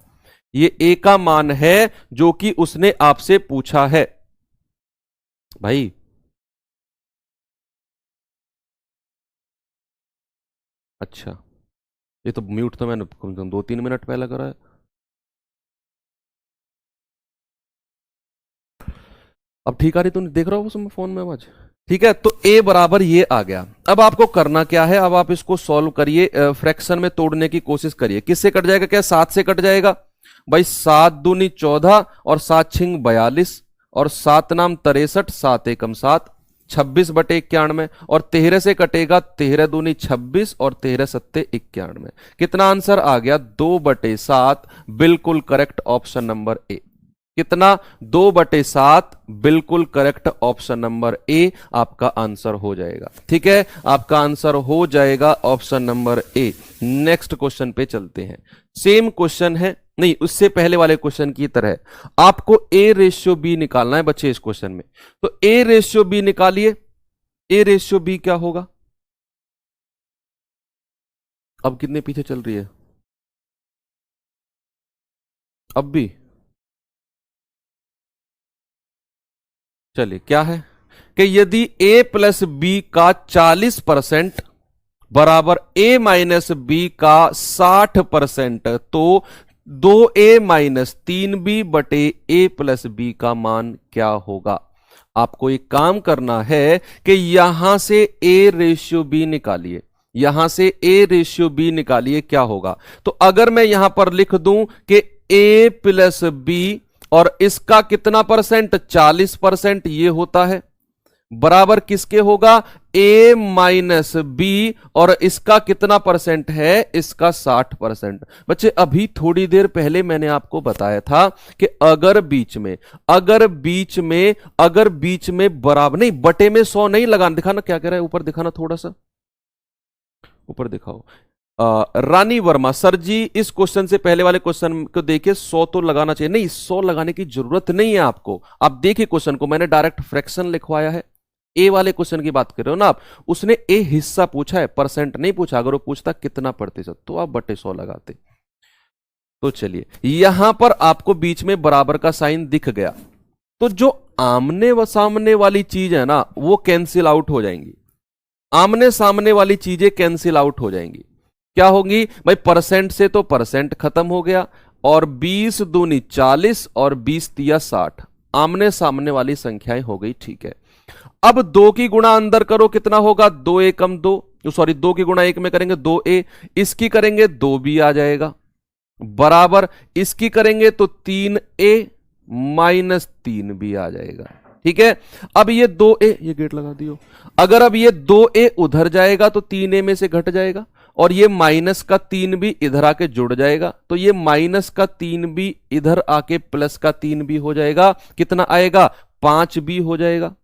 ये ए का मान है जो कि उसने आपसे पूछा है भाई। अच्छा, ये तो म्यूट तो मैंने कम से कम 2-3 मिनट पहले करा है। अब ठीक आ रही, तो देख रहा हो उसमें फोन में आवाज? ठीक है, तो ए बराबर ये आ गया। अब आपको करना क्या है, अब आप इसको सॉल्व करिए, फ्रैक्शन में तोड़ने की कोशिश करिए। किससे कट जाएगा, क्या 7 से कट जाएगा भाई? 7 दूनी 14 और 7 छिंग 42 और 7 नाम 63, 7 एकम 7, 26 बटे 91, और 13 से कटेगा, 13 दूनी 26 और 13 सत्ते 91। कितना आंसर आ गया, 2 बटे 7, बिल्कुल करेक्ट ऑप्शन नंबर ए। कितना, 2 बटे 7, बिल्कुल करेक्ट ऑप्शन नंबर ए आपका आंसर हो जाएगा। ठीक है, आपका आंसर हो जाएगा option number A. Next question पे चलते हैं। सेम क्वेश्चन है, नहीं उससे पहले वाले क्वेश्चन की तरह आपको ए रेशियो बी निकालना है बच्चे इस क्वेश्चन में। तो ए रेशियो बी निकालिए। ए रेशियो बी क्या होगा, अब कितने पीछे चल रही है, अब भी चलिए, क्या है कि यदि a प्लस बी का 40% बराबर a माइनस बी का 60%, तो 2a माइनस 3b बटे a प्लस बी का मान क्या होगा। आपको एक काम करना है कि यहां से a रेशियो b निकालिए, यहां से a रेशियो b निकालिए, क्या होगा। तो अगर मैं यहां पर लिख दूं कि a प्लस बी और इसका कितना परसेंट, 40% ये होता है, बराबर किसके होगा, a माइनस बी और इसका कितना परसेंट है, इसका 60%। बच्चे अभी थोड़ी देर पहले मैंने आपको बताया था कि अगर बीच में बराबर नहीं, बटे में 100 नहीं लगाना। दिखाना क्या कह रहा है, ऊपर दिखाना, थोड़ा सा ऊपर दिखाओ। रानी वर्मा, सर जी इस क्वेश्चन से पहले वाले क्वेश्चन को देखिए, 100 तो लगाना चाहिए। नहीं, 100 लगाने की जरूरत नहीं है आपको। आप देखिए क्वेश्चन को, मैंने डायरेक्ट फ्रैक्शन लिखवाया है। ए वाले क्वेश्चन की बात कर रहे हो ना आप, उसने ए हिस्सा पूछा है, परसेंट नहीं पूछा। अगर वो पूछता कितना प्रतिशत, तो आप बटे 100 लगाते। तो चलिए, यहां पर आपको बीच में बराबर का साइन दिख गया, तो जो आमने व सामने वाली चीज है ना, वो कैंसिल आउट हो जाएंगी। आमने सामने वाली चीजें कैंसिल आउट हो जाएंगी। क्या होगी भाई, परसेंट से तो परसेंट खत्म हो गया, और 20 दूनी 40 और 20 तिया 60, आमने सामने वाली संख्याएं हो गई। ठीक है, अब 2 की गुणा अंदर करो, कितना होगा, 2 एकम 2, सॉरी 2 की गुणा 1 में करेंगे 2a, इसकी करेंगे 2b आ जाएगा, बराबर इसकी करेंगे तो 3a माइनस 3b आ जाएगा। ठीक है, अब ये 2a, ये गेट लगा दियो। अगर अब ये 2a उधर जाएगा तो 3a में से घट जाएगा, और ये माइनस का 3b इधर आके जुड़ जाएगा, तो ये माइनस का 3b इधर आके प्लस का 3b हो जाएगा। कितना आएगा, 5b हो जाएगा,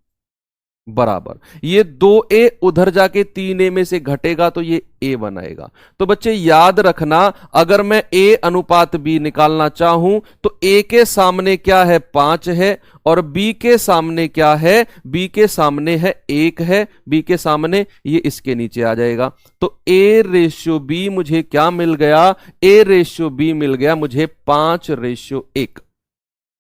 बराबर ये 2a उधर जाके 3a में से घटेगा तो ये a बनाएगा। तो बच्चे याद रखना, अगर मैं a अनुपात b निकालना चाहूं तो a के सामने क्या है, 5 है, और b के सामने क्या है, b के सामने है 1 है, b के सामने ये इसके नीचे आ जाएगा। तो a रेशियो b मुझे क्या मिल गया, a रेशियो b मिल गया मुझे 5:1।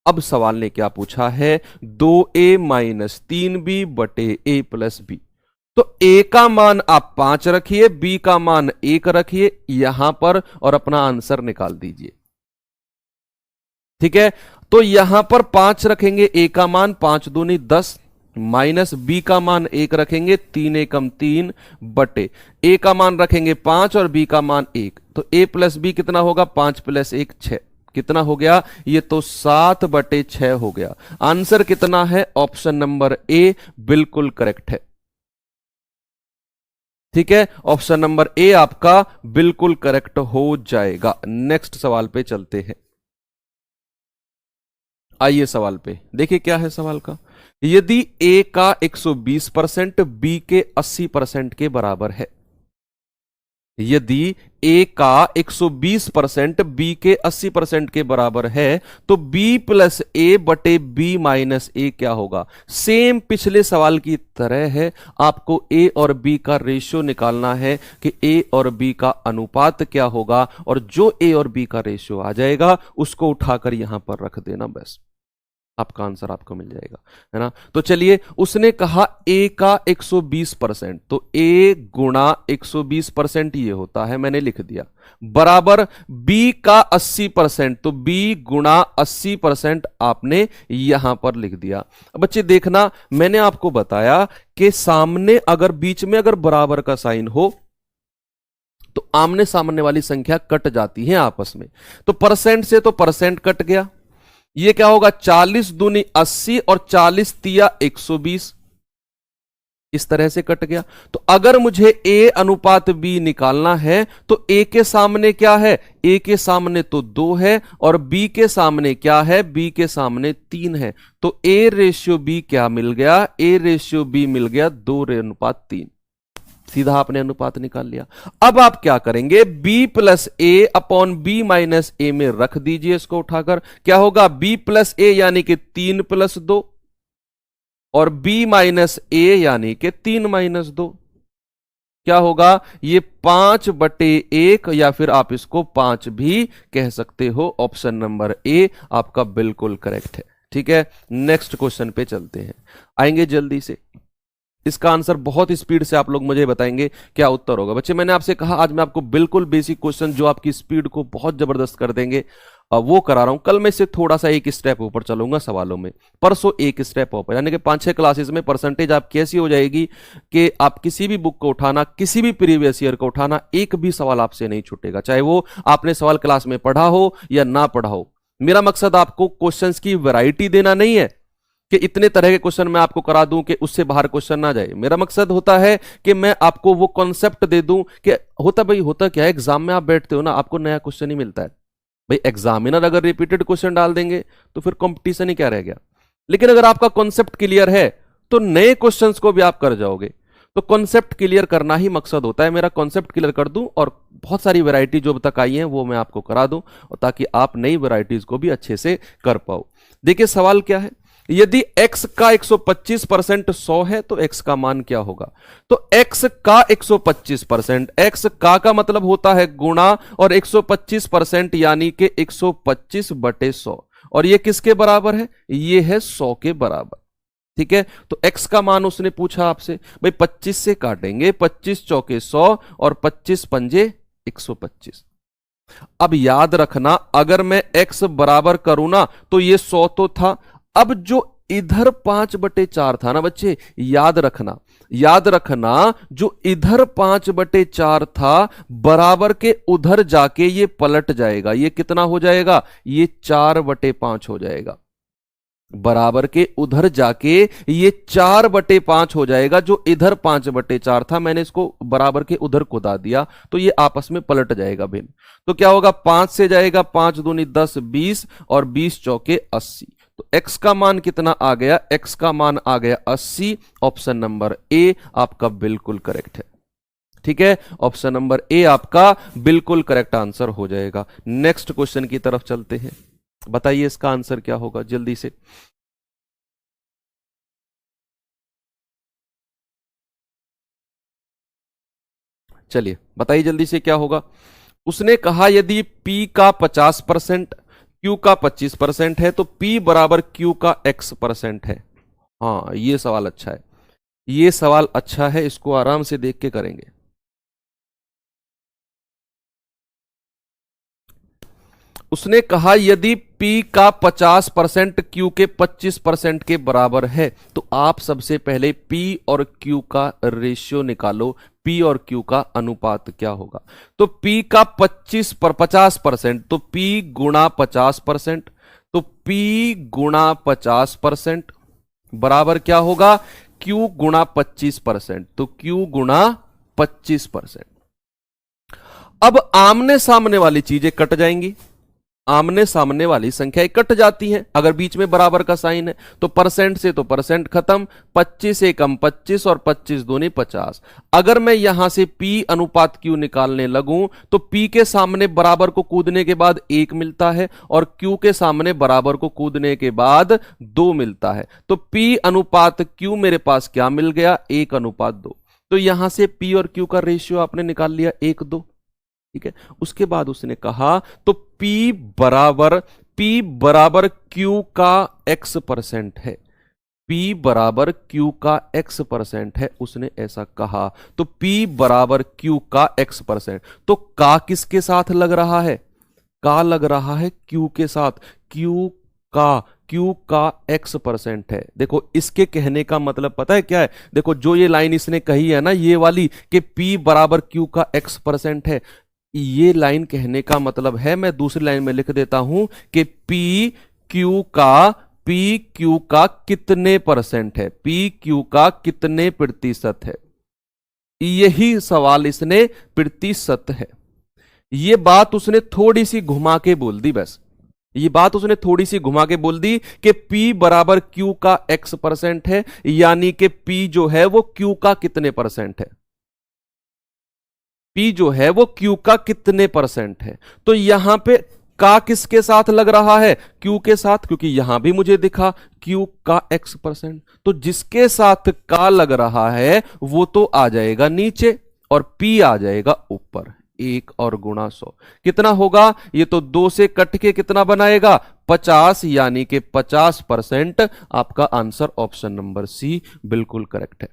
अब सवाल ने क्या पूछा है, 2a माइनस 3b बटे a प्लस बी। तो a का मान आप 5 रखिए, b का मान 1 रखिए यहां पर, और अपना आंसर निकाल दीजिए। ठीक है, तो यहां पर 5 रखेंगे, ए का मान 5 दूनी 10, माइनस बी का मान 1 रखेंगे, 3 एकम 3 बटे ए का मान रखेंगे 5 और बी का मान 1, तो ए प्लस बी कितना होगा, 5 प्लस 1 6, कितना हो गया, ये तो 7 बटे 6 हो गया। आंसर कितना है, ऑप्शन नंबर ए बिल्कुल करेक्ट है। ठीक है, ऑप्शन नंबर ए आपका बिल्कुल करेक्ट हो जाएगा। नेक्स्ट सवाल पे चलते हैं। आइए सवाल पे देखिए क्या है सवाल का। यदि ए का 120% बी के 80% के बराबर है, यदि ए का 120% बी के 80% के बराबर है, तो बी प्लस ए बटे बी माइनस ए क्या होगा। सेम पिछले सवाल की तरह है, आपको ए और बी का रेशियो निकालना है कि ए और बी का अनुपात क्या होगा, और जो ए और बी का रेशियो आ जाएगा उसको उठाकर यहां पर रख देना, बस आपका आंसर आपको मिल जाएगा, है ना। तो चलिए, उसने कहा ए का 120%, तो ए गुणा 120% ये होता है, मैंने लिख दिया, बराबर बी का 80%, तो बी गुणा 80% आपने यहां पर लिख दिया। अब बच्चे देखना, मैंने आपको बताया कि सामने अगर बीच में अगर बराबर का साइन हो तो आमने सामने वाली संख्या कट जाती है आपस में, तो परसेंट से तो परसेंट कट गया, ये क्या होगा, 40 दूनी 80 और 40 तिया 120, इस तरह से कट गया। तो अगर मुझे ए अनुपात बी निकालना है तो ए के सामने क्या है, ए के सामने तो 2 है, और बी के सामने क्या है, बी के सामने 3 है, तो ए रेशियो बी क्या मिल गया, ए रेशियो बी मिल गया 2 अनुपात 3, सीधा आपने अनुपात निकाल लिया। अब आप क्या करेंगे, b प्लस ए अपॉन बी माइनस ए में रख दीजिए इसको उठाकर, क्या होगा, b प्लस ए यानी कि 3 प्लस 2 और b माइनस ए यानी कि 3 माइनस 2, क्या होगा, ये 5 बटे 1, या फिर आप इसको 5 भी कह सकते हो। ऑप्शन नंबर ए आपका बिल्कुल करेक्ट है। ठीक है, नेक्स्ट क्वेश्चन पे चलते हैं, आएंगे जल्दी से। इसका आंसर बहुत स्पीड से आप लोग मुझे बताएंगे क्या उत्तर होगा। बच्चे मैंने आपसे कहा आज मैं आपको बिल्कुल बेसिक क्वेश्चन जो आपकी स्पीड को बहुत जबरदस्त कर देंगे वो करा रहा हूं। कल मैं इससे थोड़ा सा एक स्टेप ऊपर चलूंगा सवालों में, परसों एक स्टेप ऊपर, यानी कि 5-6 क्लासेस में परसेंटेज आप कैसी हो जाएगी कि आप किसी भी बुक को उठाना, किसी भी प्रीवियस ईयर को उठाना, एक भी सवाल आपसे नहीं छूटेगा, चाहे वो आपने सवाल क्लास में पढ़ा हो या ना पढ़ा हो। मेरा मकसद आपको क्वेश्चंस की वैरायटी देना नहीं है कि इतने तरह के क्वेश्चन मैं आपको करा दूं कि उससे बाहर क्वेश्चन ना जाए। मेरा मकसद होता है कि मैं आपको वो कॉन्सेप्ट दे दूं कि होता क्या है, एग्जाम में आप बैठते हो ना, आपको नया क्वेश्चन ही मिलता है। भाई एग्जामिनर अगर रिपीटेड क्वेश्चन डाल देंगे तो फिर कंपटीशन ही क्या रह गया। लेकिन अगर आपका कॉन्सेप्ट क्लियर है तो नए क्वेश्चंस को भी आप कर जाओगे। तो कॉन्सेप्ट क्लियर करना ही मकसद होता है मेरा, कॉन्सेप्ट क्लियर कर दूं और बहुत सारी वैरायटी जो अब तक आई है वो मैं आपको करा दूं, और ताकि आप नई वैरायटीज को भी अच्छे से कर पाओ। देखिए सवाल क्या है, यदि x का 125% 100 है तो x का मान क्या होगा। तो x का 125%, x का मतलब होता है गुणा, और 125% यानी कि 125 बटे 100, और ये किसके बराबर है, ये है 100 के बराबर। ठीक है, तो x का मान उसने पूछा आपसे, भाई 25 से काटेंगे, 25 चौके 100 और 25 पंजे 125। अब याद रखना, अगर मैं x बराबर करूं ना तो ये 100 तो था, अब जो इधर 5/4 था ना बच्चे, याद रखना जो इधर 5/4 था बराबर के उधर जाके ये पलट जाएगा, ये कितना हो जाएगा, ये 4/5 हो जाएगा। बराबर के उधर जाके ये 4/5 हो जाएगा, जो इधर 5/4 था मैंने इसको बराबर के उधर को दा दिया, तो ये आपस में पलट जाएगा भिन्न। तो क्या होगा, 5 से जाएगा, 5 दूनी 10 20 और 20 चौके 80। तो x का मान कितना आ गया, x का मान आ गया 80। ऑप्शन नंबर ए आपका बिल्कुल करेक्ट है। ठीक है, ऑप्शन नंबर ए आपका बिल्कुल करेक्ट आंसर हो जाएगा। नेक्स्ट क्वेश्चन की तरफ चलते हैं, बताइए इसका आंसर क्या होगा जल्दी से। चलिए बताइए जल्दी से क्या होगा। उसने कहा यदि p का 50%, q का 25% है तो p बराबर q का x% है। हाँ ये सवाल अच्छा है, ये सवाल अच्छा है, इसको आराम से देख के करेंगे। उसने कहा यदि P का 50% Q के 25% के बराबर है तो आप सबसे पहले P और Q का रेशियो निकालो, P और Q का अनुपात क्या होगा। तो P का 50%, तो P गुणा 50%, तो P गुणा 50% बराबर क्या होगा, Q गुणा 25%, तो Q गुणा 25%। अब आमने सामने वाली चीजें कट जाएंगी, आमने सामने वाली संख्याएं कट जाती हैं अगर बीच में बराबर का साइन है। तो परसेंट से तो परसेंट खत्म, 25 से कम 25 और 25 दूनी 50। अगर मैं यहां से P अनुपात Q निकालने लगूं तो P के सामने बराबर को कूदने के बाद 1 मिलता है और Q के सामने बराबर को कूदने के बाद 2 मिलता है। तो P अनुपात Q मेरे पास क्या मिल गया, 1 अनुपात 2। तो यहां से P और Q का रेशियो आपने निकाल लिया 1 2। ठीक है, उसके बाद उसने कहा तो P बराबर Q का x% है, P बराबर Q का x% है, उसने ऐसा कहा। तो P बराबर Q का x%, तो का किसके साथ लग रहा है, का लग रहा है Q के साथ, Q का x% है। देखो इसके कहने का मतलब पता है क्या है, देखो जो ये लाइन इसने कही है ना ये वाली कि P बराबर Q का x% है, ये लाइन कहने का मतलब है, मैं दूसरी लाइन में लिख देता हूं कि P Q का कितने परसेंट है, P Q का कितने प्रतिशत है। यही सवाल इसने प्रतिशत है। ये बात उसने थोड़ी सी घुमा के बोल दी, बस ये बात उसने थोड़ी सी घुमा के बोल दी कि P बराबर Q का x% है, यानी कि P जो है वो Q का कितने परसेंट है, P जो है वो Q का कितने परसेंट है। तो यहां पे का किसके साथ लग रहा है, Q के साथ, क्योंकि यहां भी मुझे दिखा Q का x%। तो जिसके साथ का लग रहा है वो तो आ जाएगा नीचे और P आ जाएगा ऊपर। 1 और गुणा 100 कितना होगा, ये तो 2 से कट के कितना बनाएगा 50, यानी कि 50%। आपका आंसर ऑप्शन नंबर सी बिल्कुल करेक्ट है।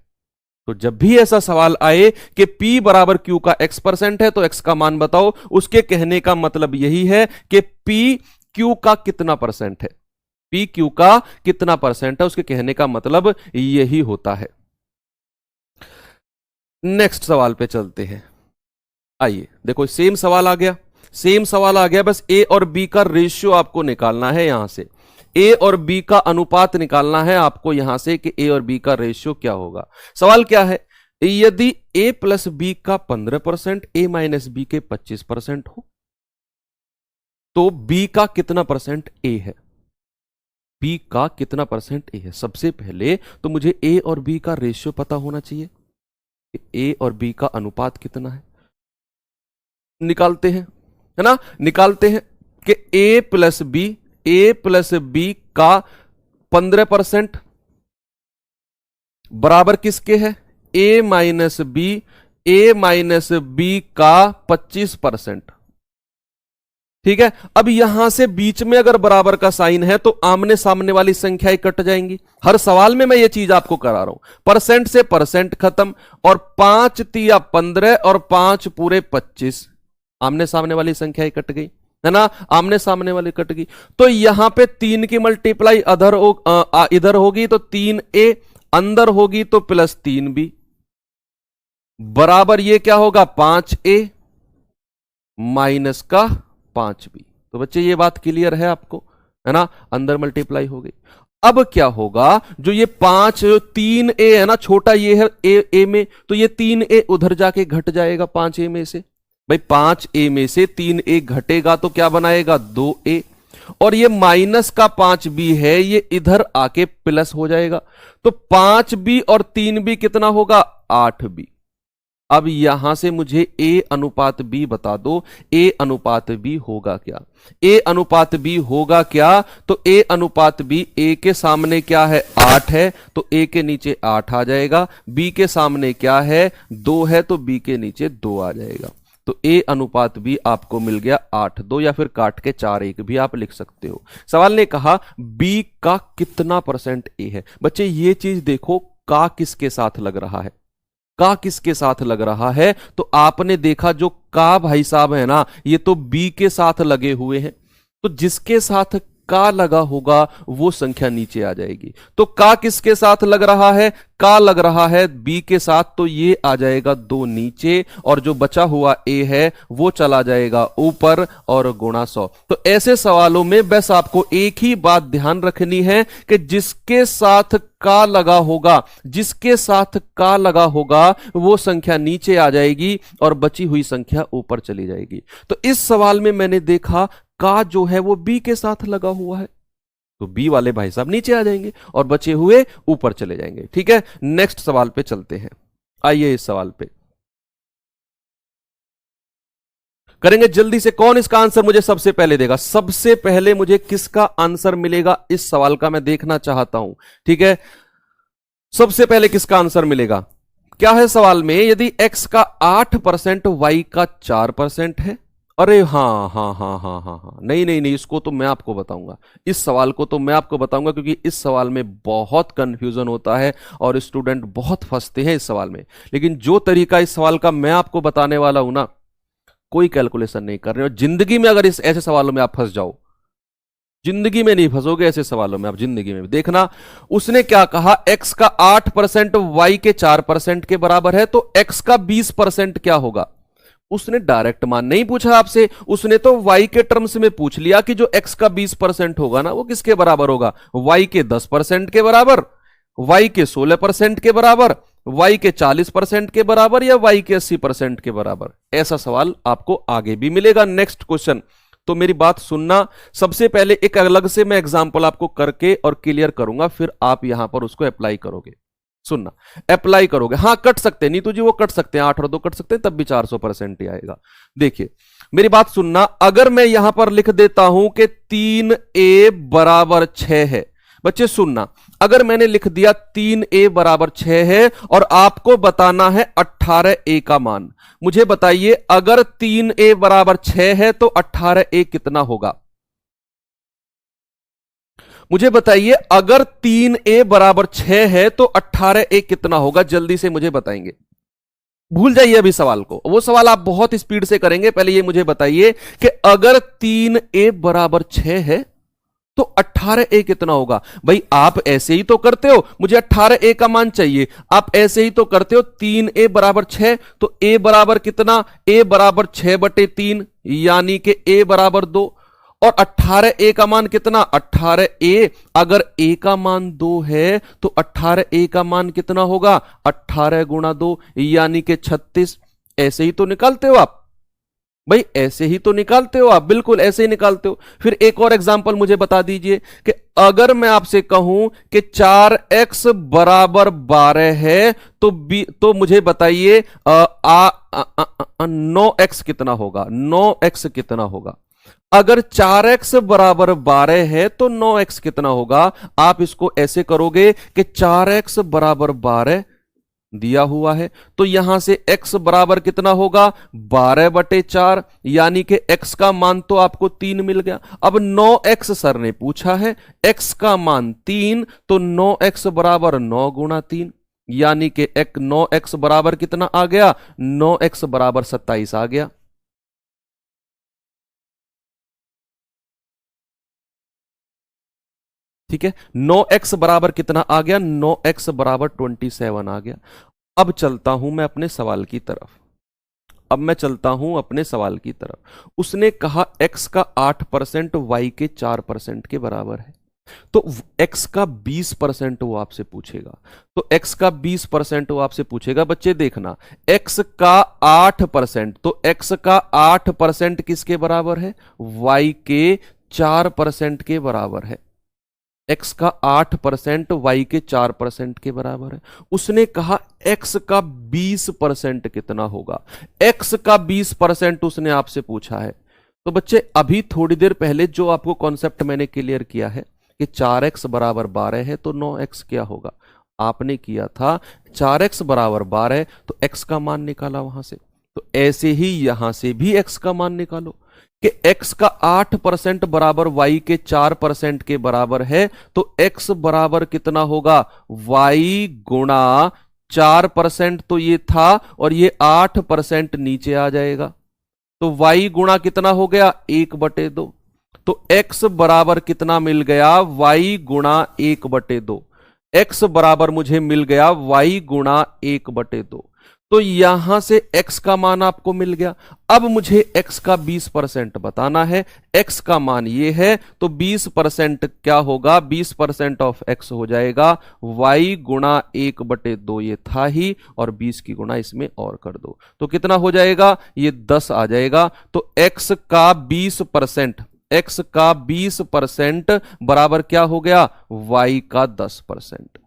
तो जब भी ऐसा सवाल आए कि P बराबर Q का x% है तो x का मान बताओ, उसके कहने का मतलब यही है कि P Q का कितना परसेंट है, P Q का कितना परसेंट है, उसके कहने का मतलब यही होता है। नेक्स्ट सवाल पे चलते हैं। आइए देखो सेम सवाल आ गया, सेम सवाल आ गया, बस A और B का रेशियो आपको निकालना है यहां से, A और B का अनुपात निकालना है आपको यहां से कि A और B का रेशियो क्या होगा। सवाल क्या है, यदि A प्लस B का 15%, A माइनस B के 25% हो तो B का कितना परसेंट A है, B का कितना परसेंट A है। सबसे पहले तो मुझे A और B का रेशियो पता होना चाहिए, A और B का अनुपात कितना है। निकालते हैं, है ना, निकालते हैं कि A प्लस बी का 15% बराबर किसके है, A माइनस बी का 25%। ठीक है, अब यहां से बीच में अगर बराबर का साइन है तो आमने सामने वाली संख्याएं कट जाएंगी। हर सवाल में मैं ये चीज आपको करा रहा हूं, परसेंट से परसेंट खत्म, और 5 तिया 15 और 5 पूरे 25, आमने सामने वाली संख्याएं कट गई, है ना, आमने सामने वाली कट गई। तो यहां पे 3 की मल्टीप्लाई इधर होगी तो 3A, अंदर होगी तो प्लस 3B, बराबर ये क्या होगा 5A माइनस का 5B। तो बच्चे ये बात क्लियर है आपको, है ना, अंदर मल्टीप्लाई हो गई। अब क्या होगा, जो ये 3A है ना, छोटा ये है A में, तो ये 3A उधर जाके घट जाएगा 5A में से। भाई 5A में से 3A घटेगा तो क्या बनाएगा 2A, और ये माइनस का 5B है, ये इधर आके प्लस हो जाएगा। तो 5B और 3B कितना होगा 8B। अब यहां से मुझे A अनुपात B बता दो, A अनुपात B होगा क्या, A अनुपात B होगा क्या। तो A अनुपात B, A के सामने क्या है 8 है तो A के नीचे 8 आ जाएगा, B के सामने क्या है 2 है तो B के नीचे 2 आ जाएगा। तो A अनुपात B आपको मिल गया 8:2, या फिर काट के 4:1 भी आप लिख सकते हो। सवाल ने कहा B का कितना परसेंट A है। बच्चे ये चीज देखो, का किसके साथ लग रहा है, का किसके साथ लग रहा है। तो आपने देखा जो का भाई साहब है ना, ये तो B के साथ लगे हुए हैं, तो जिसके साथ का लगा होगा वो संख्या नीचे आ जाएगी। तो का किसके साथ लग रहा है? का लग रहा है बी के साथ, तो ये आ जाएगा 2 नीचे, और जो बचा हुआ ए है वो चला जाएगा ऊपर और गुणा 100। तो ऐसे सवालों में बस आपको एक ही बात ध्यान रखनी है कि जिसके साथ का लगा होगा, जिसके साथ का लगा होगा वो संख्या नीचे आ जाएगी और बची हुई संख्या ऊपर चली जाएगी। तो इस सवाल में मैंने देखा का जो है वो बी के साथ लगा हुआ है, तो बी वाले भाई साहब नीचे आ जाएंगे और बचे हुए ऊपर चले जाएंगे। ठीक है, नेक्स्ट सवाल पे चलते हैं। आइए इस सवाल पे करेंगे जल्दी से। कौन इसका आंसर मुझे सबसे पहले देगा? सबसे पहले मुझे किसका आंसर मिलेगा इस सवाल का मैं देखना चाहता हूं। ठीक है, सबसे पहले किसका आंसर मिलेगा? क्या है सवाल में? यदि x का 8% y का 4% है। अरे हाँ हाँ हाँ हाँ हाँ हाँ, नहीं नहीं नहीं, इसको तो मैं आपको बताऊंगा, इस सवाल को तो मैं आपको बताऊंगा, क्योंकि इस सवाल में बहुत कंफ्यूजन होता है और स्टूडेंट बहुत फंसते हैं इस सवाल में। लेकिन जो तरीका इस सवाल का मैं आपको बताने वाला हूं ना, कोई कैलकुलेशन नहीं कर रहे हो जिंदगी में। अगर इस ऐसे सवालों में आप फंस जाओ, जिंदगी में नहीं फंसोगे ऐसे सवालों में आप, जिंदगी में। देखना, उसने क्या कहा, x का 8% y के 4% के बराबर है, तो x का 20% क्या होगा? उसने डायरेक्ट मान नहीं पूछा आपसे, उसने तो y के टर्म्स में पूछ लिया कि जो x का 20% होगा ना वो किसके बराबर होगा? y के 10% के बराबर, y के 16% के बराबर, y के 40% के बराबर, या y के 80% के बराबर। ऐसा सवाल आपको आगे भी मिलेगा। नेक्स्ट क्वेश्चन, तो मेरी बात सुनना, सबसे पहले एक अलग से मैं एग्जांपल आपको करके और क्लियर करूंगा, फिर आप यहां पर उसको अप्लाई करोगे। सुनना, अप्लाई करोगे। हाँ, कट सकते हैं नीतू जी, वो कट सकते हैं, 8 और 2 कट सकते हैं, तब भी 400% ही आएगा। देखिए मेरी बात सुनना, अगर मैं यहां पर लिख देता हूं कि 3a बराबर 6 है, बच्चे सुनना, अगर मैंने लिख दिया 3a बराबर 6 है और आपको बताना है 18a का मान, मुझे बताइए अगर 3a बराबर 6 है तो 18a कितना होगा? मुझे बताइए अगर 3a बराबर 6 है तो 18a कितना होगा? जल्दी से मुझे बताएंगे। भूल जाइए अभी सवाल को, वो सवाल आप बहुत स्पीड से करेंगे। पहले ये मुझे बताइए कि अगर 3a बराबर 6 है तो 18a कितना होगा? भाई आप ऐसे ही तो करते हो, मुझे 18a का मान चाहिए, आप ऐसे ही तो करते हो। 3a बराबर 6, तो a बराबर कितना? a बराबर 6/3, यानी कि a बराबर 2, और 18a का मान कितना? 18a, अगर a का मान 2 है तो 18a का मान कितना होगा? 18 गुणा 2 यानी कि 36। ऐसे ही तो निकालते हो आप भाई, ऐसे ही तो निकालते हो आप, बिल्कुल ऐसे ही निकालते हो। फिर एक और एग्जांपल मुझे बता दीजिए कि अगर मैं आपसे कहूं कि 4x बराबर 12 है तो मुझे बताइए 9x कितना होगा? 9x कितना होगा? अगर 4x बराबर 12 है तो 9x कितना होगा? आप इसको ऐसे करोगे कि 4x बराबर 12 दिया हुआ है, तो यहां से x बराबर कितना होगा? 12/4, यानी कि x का मान तो आपको 3 मिल गया। अब 9x सर ने पूछा है, x का मान 3, तो 9x बराबर 9 गुणा 3, यानी कि 9x बराबर कितना आ गया? 9x बराबर 27 आ गया। ठीक है, 9x बराबर कितना आ गया? 9x बराबर 27 आ गया। अब चलता हूं मैं अपने सवाल की तरफ, अब मैं चलता हूं अपने सवाल की तरफ। उसने कहा x का 8% y के 4% के बराबर है, तो x का 20% वो आपसे पूछेगा। तो x का 20% वो आपसे पूछेगा। बच्चे देखना, x का 8%, तो x का 8% किसके बराबर है? y के 4% के बराबर है। x का 8% y के 4% के बराबर है। उसने कहा x का 20% कितना होगा? x का 20% उसने आपसे पूछा है। तो बच्चे अभी थोड़ी देर पहले जो आपको कॉन्सेप्ट मैंने क्लियर किया है कि 4x बराबर 12 है तो 9x क्या होगा, आपने किया था 4x बराबर 12 तो x का मान निकाला वहां से। तो ऐसे ही यहां से भी x का मान निकालो कि x का 8% बराबर y के 4% के बराबर है, तो x बराबर कितना होगा? y गुणा 4%, तो ये था, और ये 8% नीचे आ जाएगा, तो y गुणा कितना हो गया? 1/2। तो x बराबर कितना मिल गया, y गुणा 1/2। x बराबर मुझे मिल गया y गुणा 1/2। तो यहां से x का मान आपको मिल गया। अब मुझे x का 20% बताना है। x का मान ये है, तो 20% क्या होगा, 20% ऑफ x हो जाएगा y गुणा 1/2, ये था ही, और 20 की गुणा इसमें और कर दो तो कितना हो जाएगा, ये 10 आ जाएगा। तो x का 20%, x का 20% बराबर क्या हो गया, y का 10%।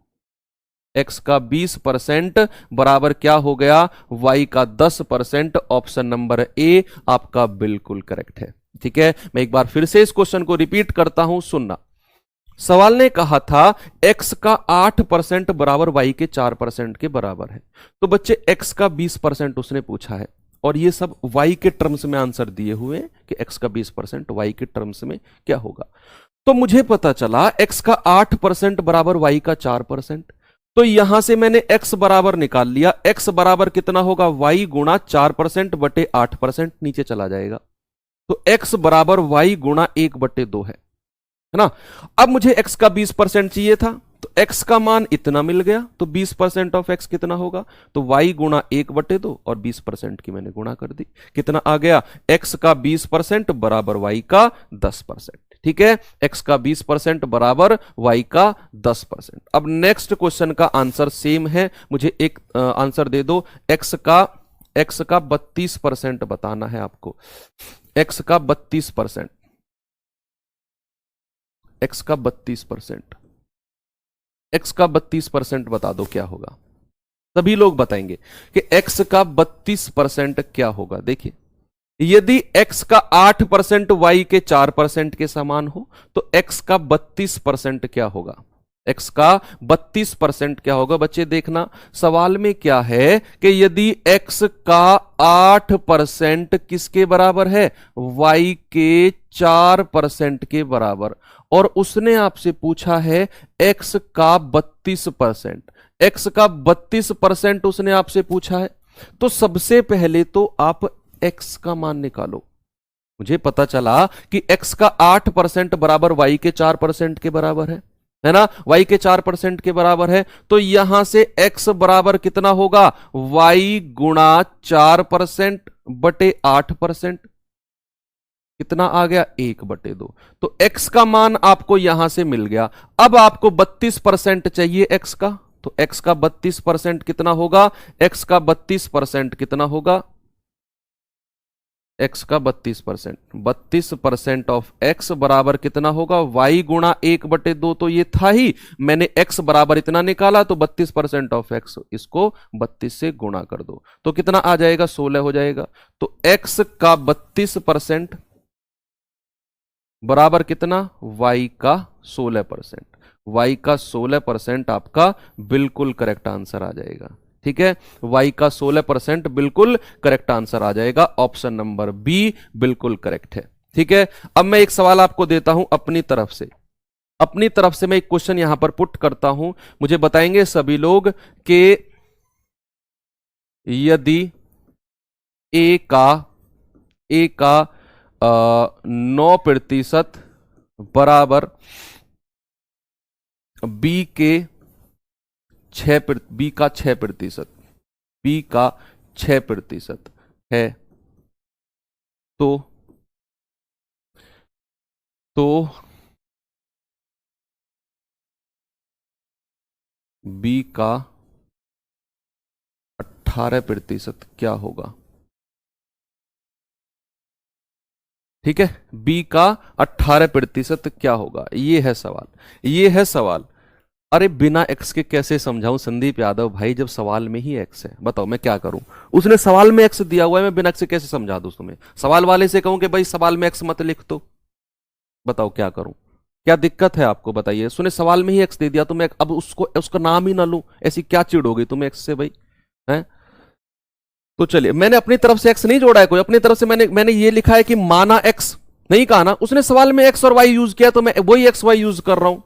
x का 20% बराबर क्या हो गया, y का 10%। ऑप्शन नंबर ए आपका बिल्कुल करेक्ट है। ठीक है, मैं एक बार फिर से इस क्वेश्चन को रिपीट करता हूं, सुनना। सवाल ने कहा था x का 8% बराबर y के 4% के बराबर है। तो बच्चे x का 20% उसने पूछा है, और ये सब y के टर्म्स में आंसर दिए हुए हैं कि x का 20% y के टर्म्स में क्या होगा। तो मुझे पता चला x का 8% बराबर y का 4%। तो यहां से मैंने x बराबर निकाल लिया। x बराबर कितना होगा, y गुणा 4% बटे 8%, नीचे चला जाएगा। तो x बराबर y गुणा 1/2 है ना। अब मुझे x का 20% चाहिए था, तो x का मान इतना मिल गया। तो 20% ऑफ x कितना होगा, तो y गुणा 1/2, और 20% की मैंने गुणा कर दी। कितना आ गया, x का 20% बराबर y का 10%। ठीक है, x का 20% बराबर y का 10%। अब नेक्स्ट क्वेश्चन का आंसर सेम है, मुझे एक आंसर दे दो। x का 32% बताना है आपको। x का 32%, x का 32%, x का 32% बता दो क्या होगा। सभी लोग बताएंगे कि x का 32% क्या होगा। देखिए, यदि x का 8% y के 4% के समान हो, तो x का 32% क्या होगा, x का 32% क्या होगा। बच्चे देखना, सवाल में क्या है कि यदि x का 8% किसके बराबर है, y के 4% के बराबर, और उसने आपसे पूछा है x का 32%, x का 32% उसने आपसे पूछा है, तो सबसे पहले तो आप x का मान निकालो। मुझे पता चला कि x का 8% बराबर y के 4% के बराबर है ना, y के 4% के बराबर है। तो यहां से x बराबर कितना होगा, y गुणा 4% बटे 8%। कितना आ गया, 1/2। तो x का मान आपको यहां से मिल गया। अब आपको 32% चाहिए x का, तो x का 32% कितना होगा, x का 32% कितना होगा, x का 32%, 32% ऑफ x बराबर कितना होगा, y गुणा 1/2। तो ये था ही, मैंने x बराबर इतना निकाला, तो 32% ऑफ x, इसको 32 से गुणा कर दो तो कितना आ जाएगा, 16 हो जाएगा। तो x का 32% बराबर कितना, y का 16%। y का 16% आपका बिल्कुल करेक्ट आंसर आ जाएगा। ठीक है, y का 16% बिल्कुल करेक्ट आंसर आ जाएगा। ऑप्शन नंबर बी बिल्कुल करेक्ट है। ठीक है, अब मैं एक सवाल आपको देता हूं अपनी तरफ से। अपनी तरफ से मैं एक क्वेश्चन यहां पर पुट करता हूं। मुझे बताएंगे सभी लोग कि यदि a का 9% बराबर b के 6%, b का 6% है, तो b का 18% क्या होगा। ठीक है, b का 18% क्या होगा, ये है सवाल, ये है सवाल। अरे बिना x के कैसे समझाऊं संदीप यादव भाई, जब सवाल में ही x है, बताओ मैं क्या करूं। उसने सवाल में x दिया हुआ है, मैं बिना x से कैसे समझा दूं तुम्हें। सवाल वाले से कहूं कि भाई सवाल में x मत लिख दो, बताओ क्या करूं, क्या दिक्कत है आपको, बताइए। उसने सवाल में ही x दे दिया, तो मैं अब उसका नाम ही ना लूं, ऐसी क्या चिड़ हो गई तुम्हें x से भाई, हैं। तो चलिए, मैंने अपनी तरफ से x नहीं जोड़ा है कोई, अपनी तरफ से मैंने ये लिखा है कि माना x, नहीं कहा ना। उसने सवाल में x और y यूज किया, तो मैं वही x y यूज कर रहा हूं।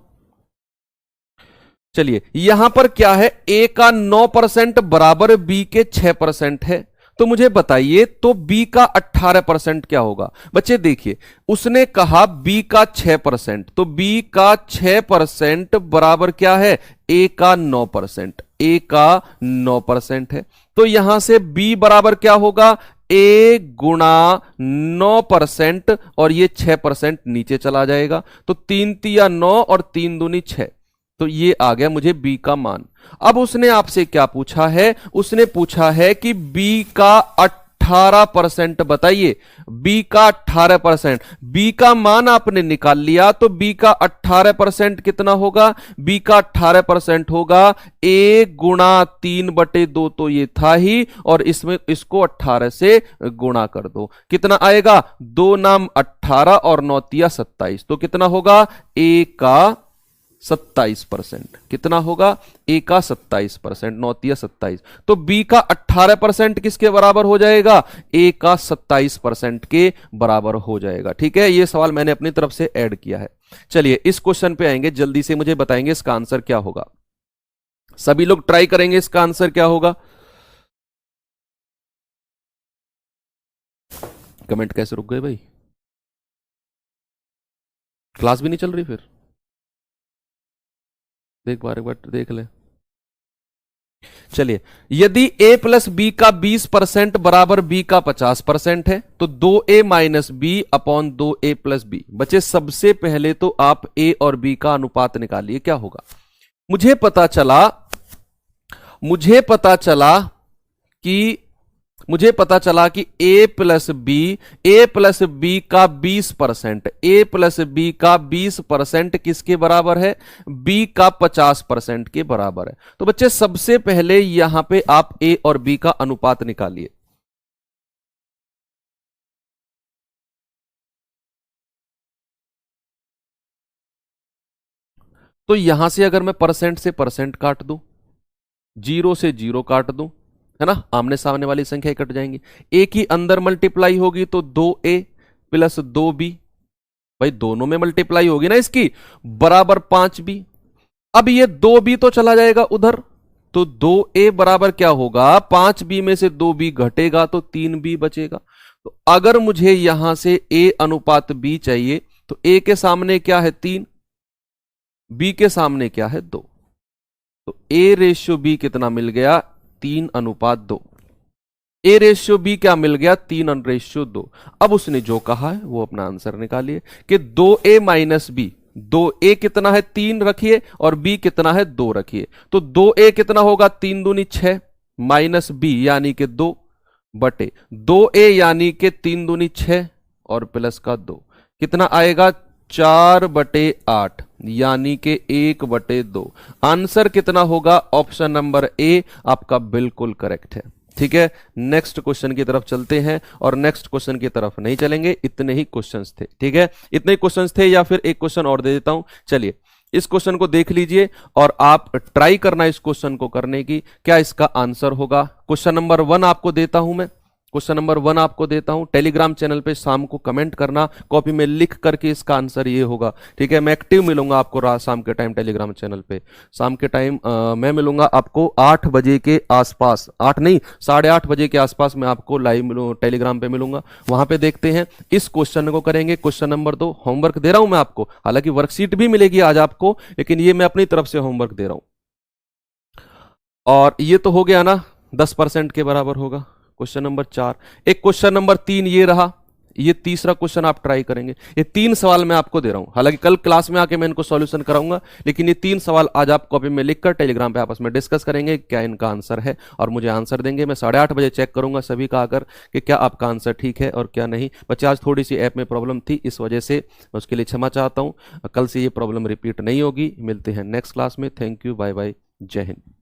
चलिए, यहां पर क्या है, a का 9% बराबर b के 6% है, तो मुझे बताइए तो बी का 18% क्या होगा। बच्चे देखिए, उसने कहा बी का 6%, तो बी का 6% बराबर क्या है, ए का 9%। ए का 9% है, तो यहां से बी बराबर क्या होगा, ए गुणा 9%, और ये 6% नीचे चला जाएगा, तो 3 तिया 9 और 3 दूनी 6, तो ये आ गया मुझे बी का मान। अब उसने आपसे क्या पूछा है, उसने पूछा है कि बी का 18% बताइए, बी का 18%, बी का मान आपने निकाल लिया, तो बी का 18% कितना होगा, बी का 18% होगा ए गुणा 3/2, तो ये था ही, और इसमें इसको 18 से गुणा कर दो, कितना आएगा, 2 नाम 18 और 9 तिया 27, तो कितना होगा, ए का 27%, कितना होगा, ए का 27%, 9 तिया 27, तो बी का 18% किसके बराबर हो जाएगा, ए का 27% के बराबर हो जाएगा। ठीक है, ये सवाल मैंने अपनी तरफ से ऐड किया है। चलिए इस क्वेश्चन पे आएंगे, जल्दी से मुझे बताएंगे इसका आंसर क्या होगा। सभी लोग ट्राई करेंगे, इसका आंसर क्या होगा। कमेंट कैसे रुक गए भाई, क्लास भी नहीं चल रही फिर, एक बार देख ले। चलिए, यदि a प्लस बी का 20% बराबर b का 50% है, तो 2a minus b upon 2a plus b. बच्चे सबसे पहले तो आप a और b का अनुपात निकालिए, क्या होगा। मुझे पता चला कि a प्लस बी का 20%, a प्लस बी का 20% किसके बराबर है, b का 50% के बराबर है। तो बच्चे सबसे पहले यहां पे आप a और b का अनुपात निकालिए। तो यहां से अगर मैं परसेंट से परसेंट काट दूं, 0 से 0 काट दूं, है ना, आमने सामने वाली संख्या कट जाएंगी, ए की अंदर मल्टीप्लाई होगी तो 2a प्लस 2b, भाई दोनों में मल्टीप्लाई होगी ना इसकी, बराबर 5b। अब ये 2b तो चला जाएगा उधर, तो 2a बराबर क्या होगा, 5b में से 2b घटेगा तो 3b बचेगा। तो अगर मुझे यहां से a अनुपात b चाहिए, तो a के सामने क्या है 3, b के सामने क्या है 2, तो a रेशियो b कितना मिल गया, 3:2। ए रेशियो बी क्या मिल गया, 3:2। अब उसने जो कहा है वो अपना आंसर निकालिए कि 2a माइनस बी, 2a कितना है 3 रखिए और b कितना है 2 रखिए, तो 2a कितना होगा, 3 दूनी 6 माइनस बी यानी कि 2 बटे 2a यानी कि 3 दूनी 6 और प्लस का 2, कितना आएगा 4/8 यानी कि 1/2। आंसर कितना होगा, ऑप्शन नंबर ए आपका बिल्कुल करेक्ट है। ठीक है, नेक्स्ट क्वेश्चन की तरफ चलते हैं, और नेक्स्ट क्वेश्चन की तरफ नहीं चलेंगे, इतने ही क्वेश्चंस थे। ठीक है, इतने क्वेश्चंस थे, या फिर एक क्वेश्चन और दे देता हूं। चलिए इस क्वेश्चन को देख लीजिए और आप ट्राई करना इस क्वेश्चन को करने की, क्या इसका आंसर होगा। क्वेश्चन नंबर 1 आपको देता हूं मैं, क्वेश्चन नंबर 1 आपको देता हूं, टेलीग्राम चैनल पे शाम को कमेंट करना, कॉपी में लिख करके इसका आंसर ये होगा। ठीक है, मैं एक्टिव मिलूंगा आपको रात शाम के टाइम टेलीग्राम चैनल पे, शाम के टाइम मैं मिलूंगा आपको 8 बजे के आसपास, 8 नहीं 8:30 बजे के आसपास मैं आपको लाइव टेलीग्राम पे मिलूंगा, वहां पे देखते हैं इस क्वेश्चन को करेंगे। क्वेश्चन नंबर 2 होमवर्क दे रहा हूं मैं आपको, हालांकि वर्कशीट भी मिलेगी आज आपको, लेकिन ये मैं अपनी तरफ से होमवर्क दे रहा हूं। और ये तो हो गया ना, 10% के बराबर होगा क्वेश्चन नंबर 4। एक क्वेश्चन नंबर 3 ये रहा, ये तीसरा क्वेश्चन आप ट्राई करेंगे। ये 3 सवाल मैं आपको दे रहा हूं, हालांकि कल क्लास में आके मैं इनको सॉल्यूशन कराऊंगा, लेकिन ये 3 सवाल आज आप कॉपी में लिखकर टेलीग्राम पे आपस में डिस्कस करेंगे क्या इनका आंसर है, और मुझे आंसर देंगे। मैं 8:30 बजे चेक करूंगा सभी का आकर कि क्या आपका आंसर ठीक है और क्या नहीं। बच्चे आज थोड़ी सी ऐप में प्रॉब्लम थी, इस वजह से मैं उसके लिए क्षमा चाहता हूं, कल से ये प्रॉब्लम रिपीट नहीं होगी। मिलते हैं नेक्स्ट क्लास में, थैंक यू, बाय बाय, जय हिंद।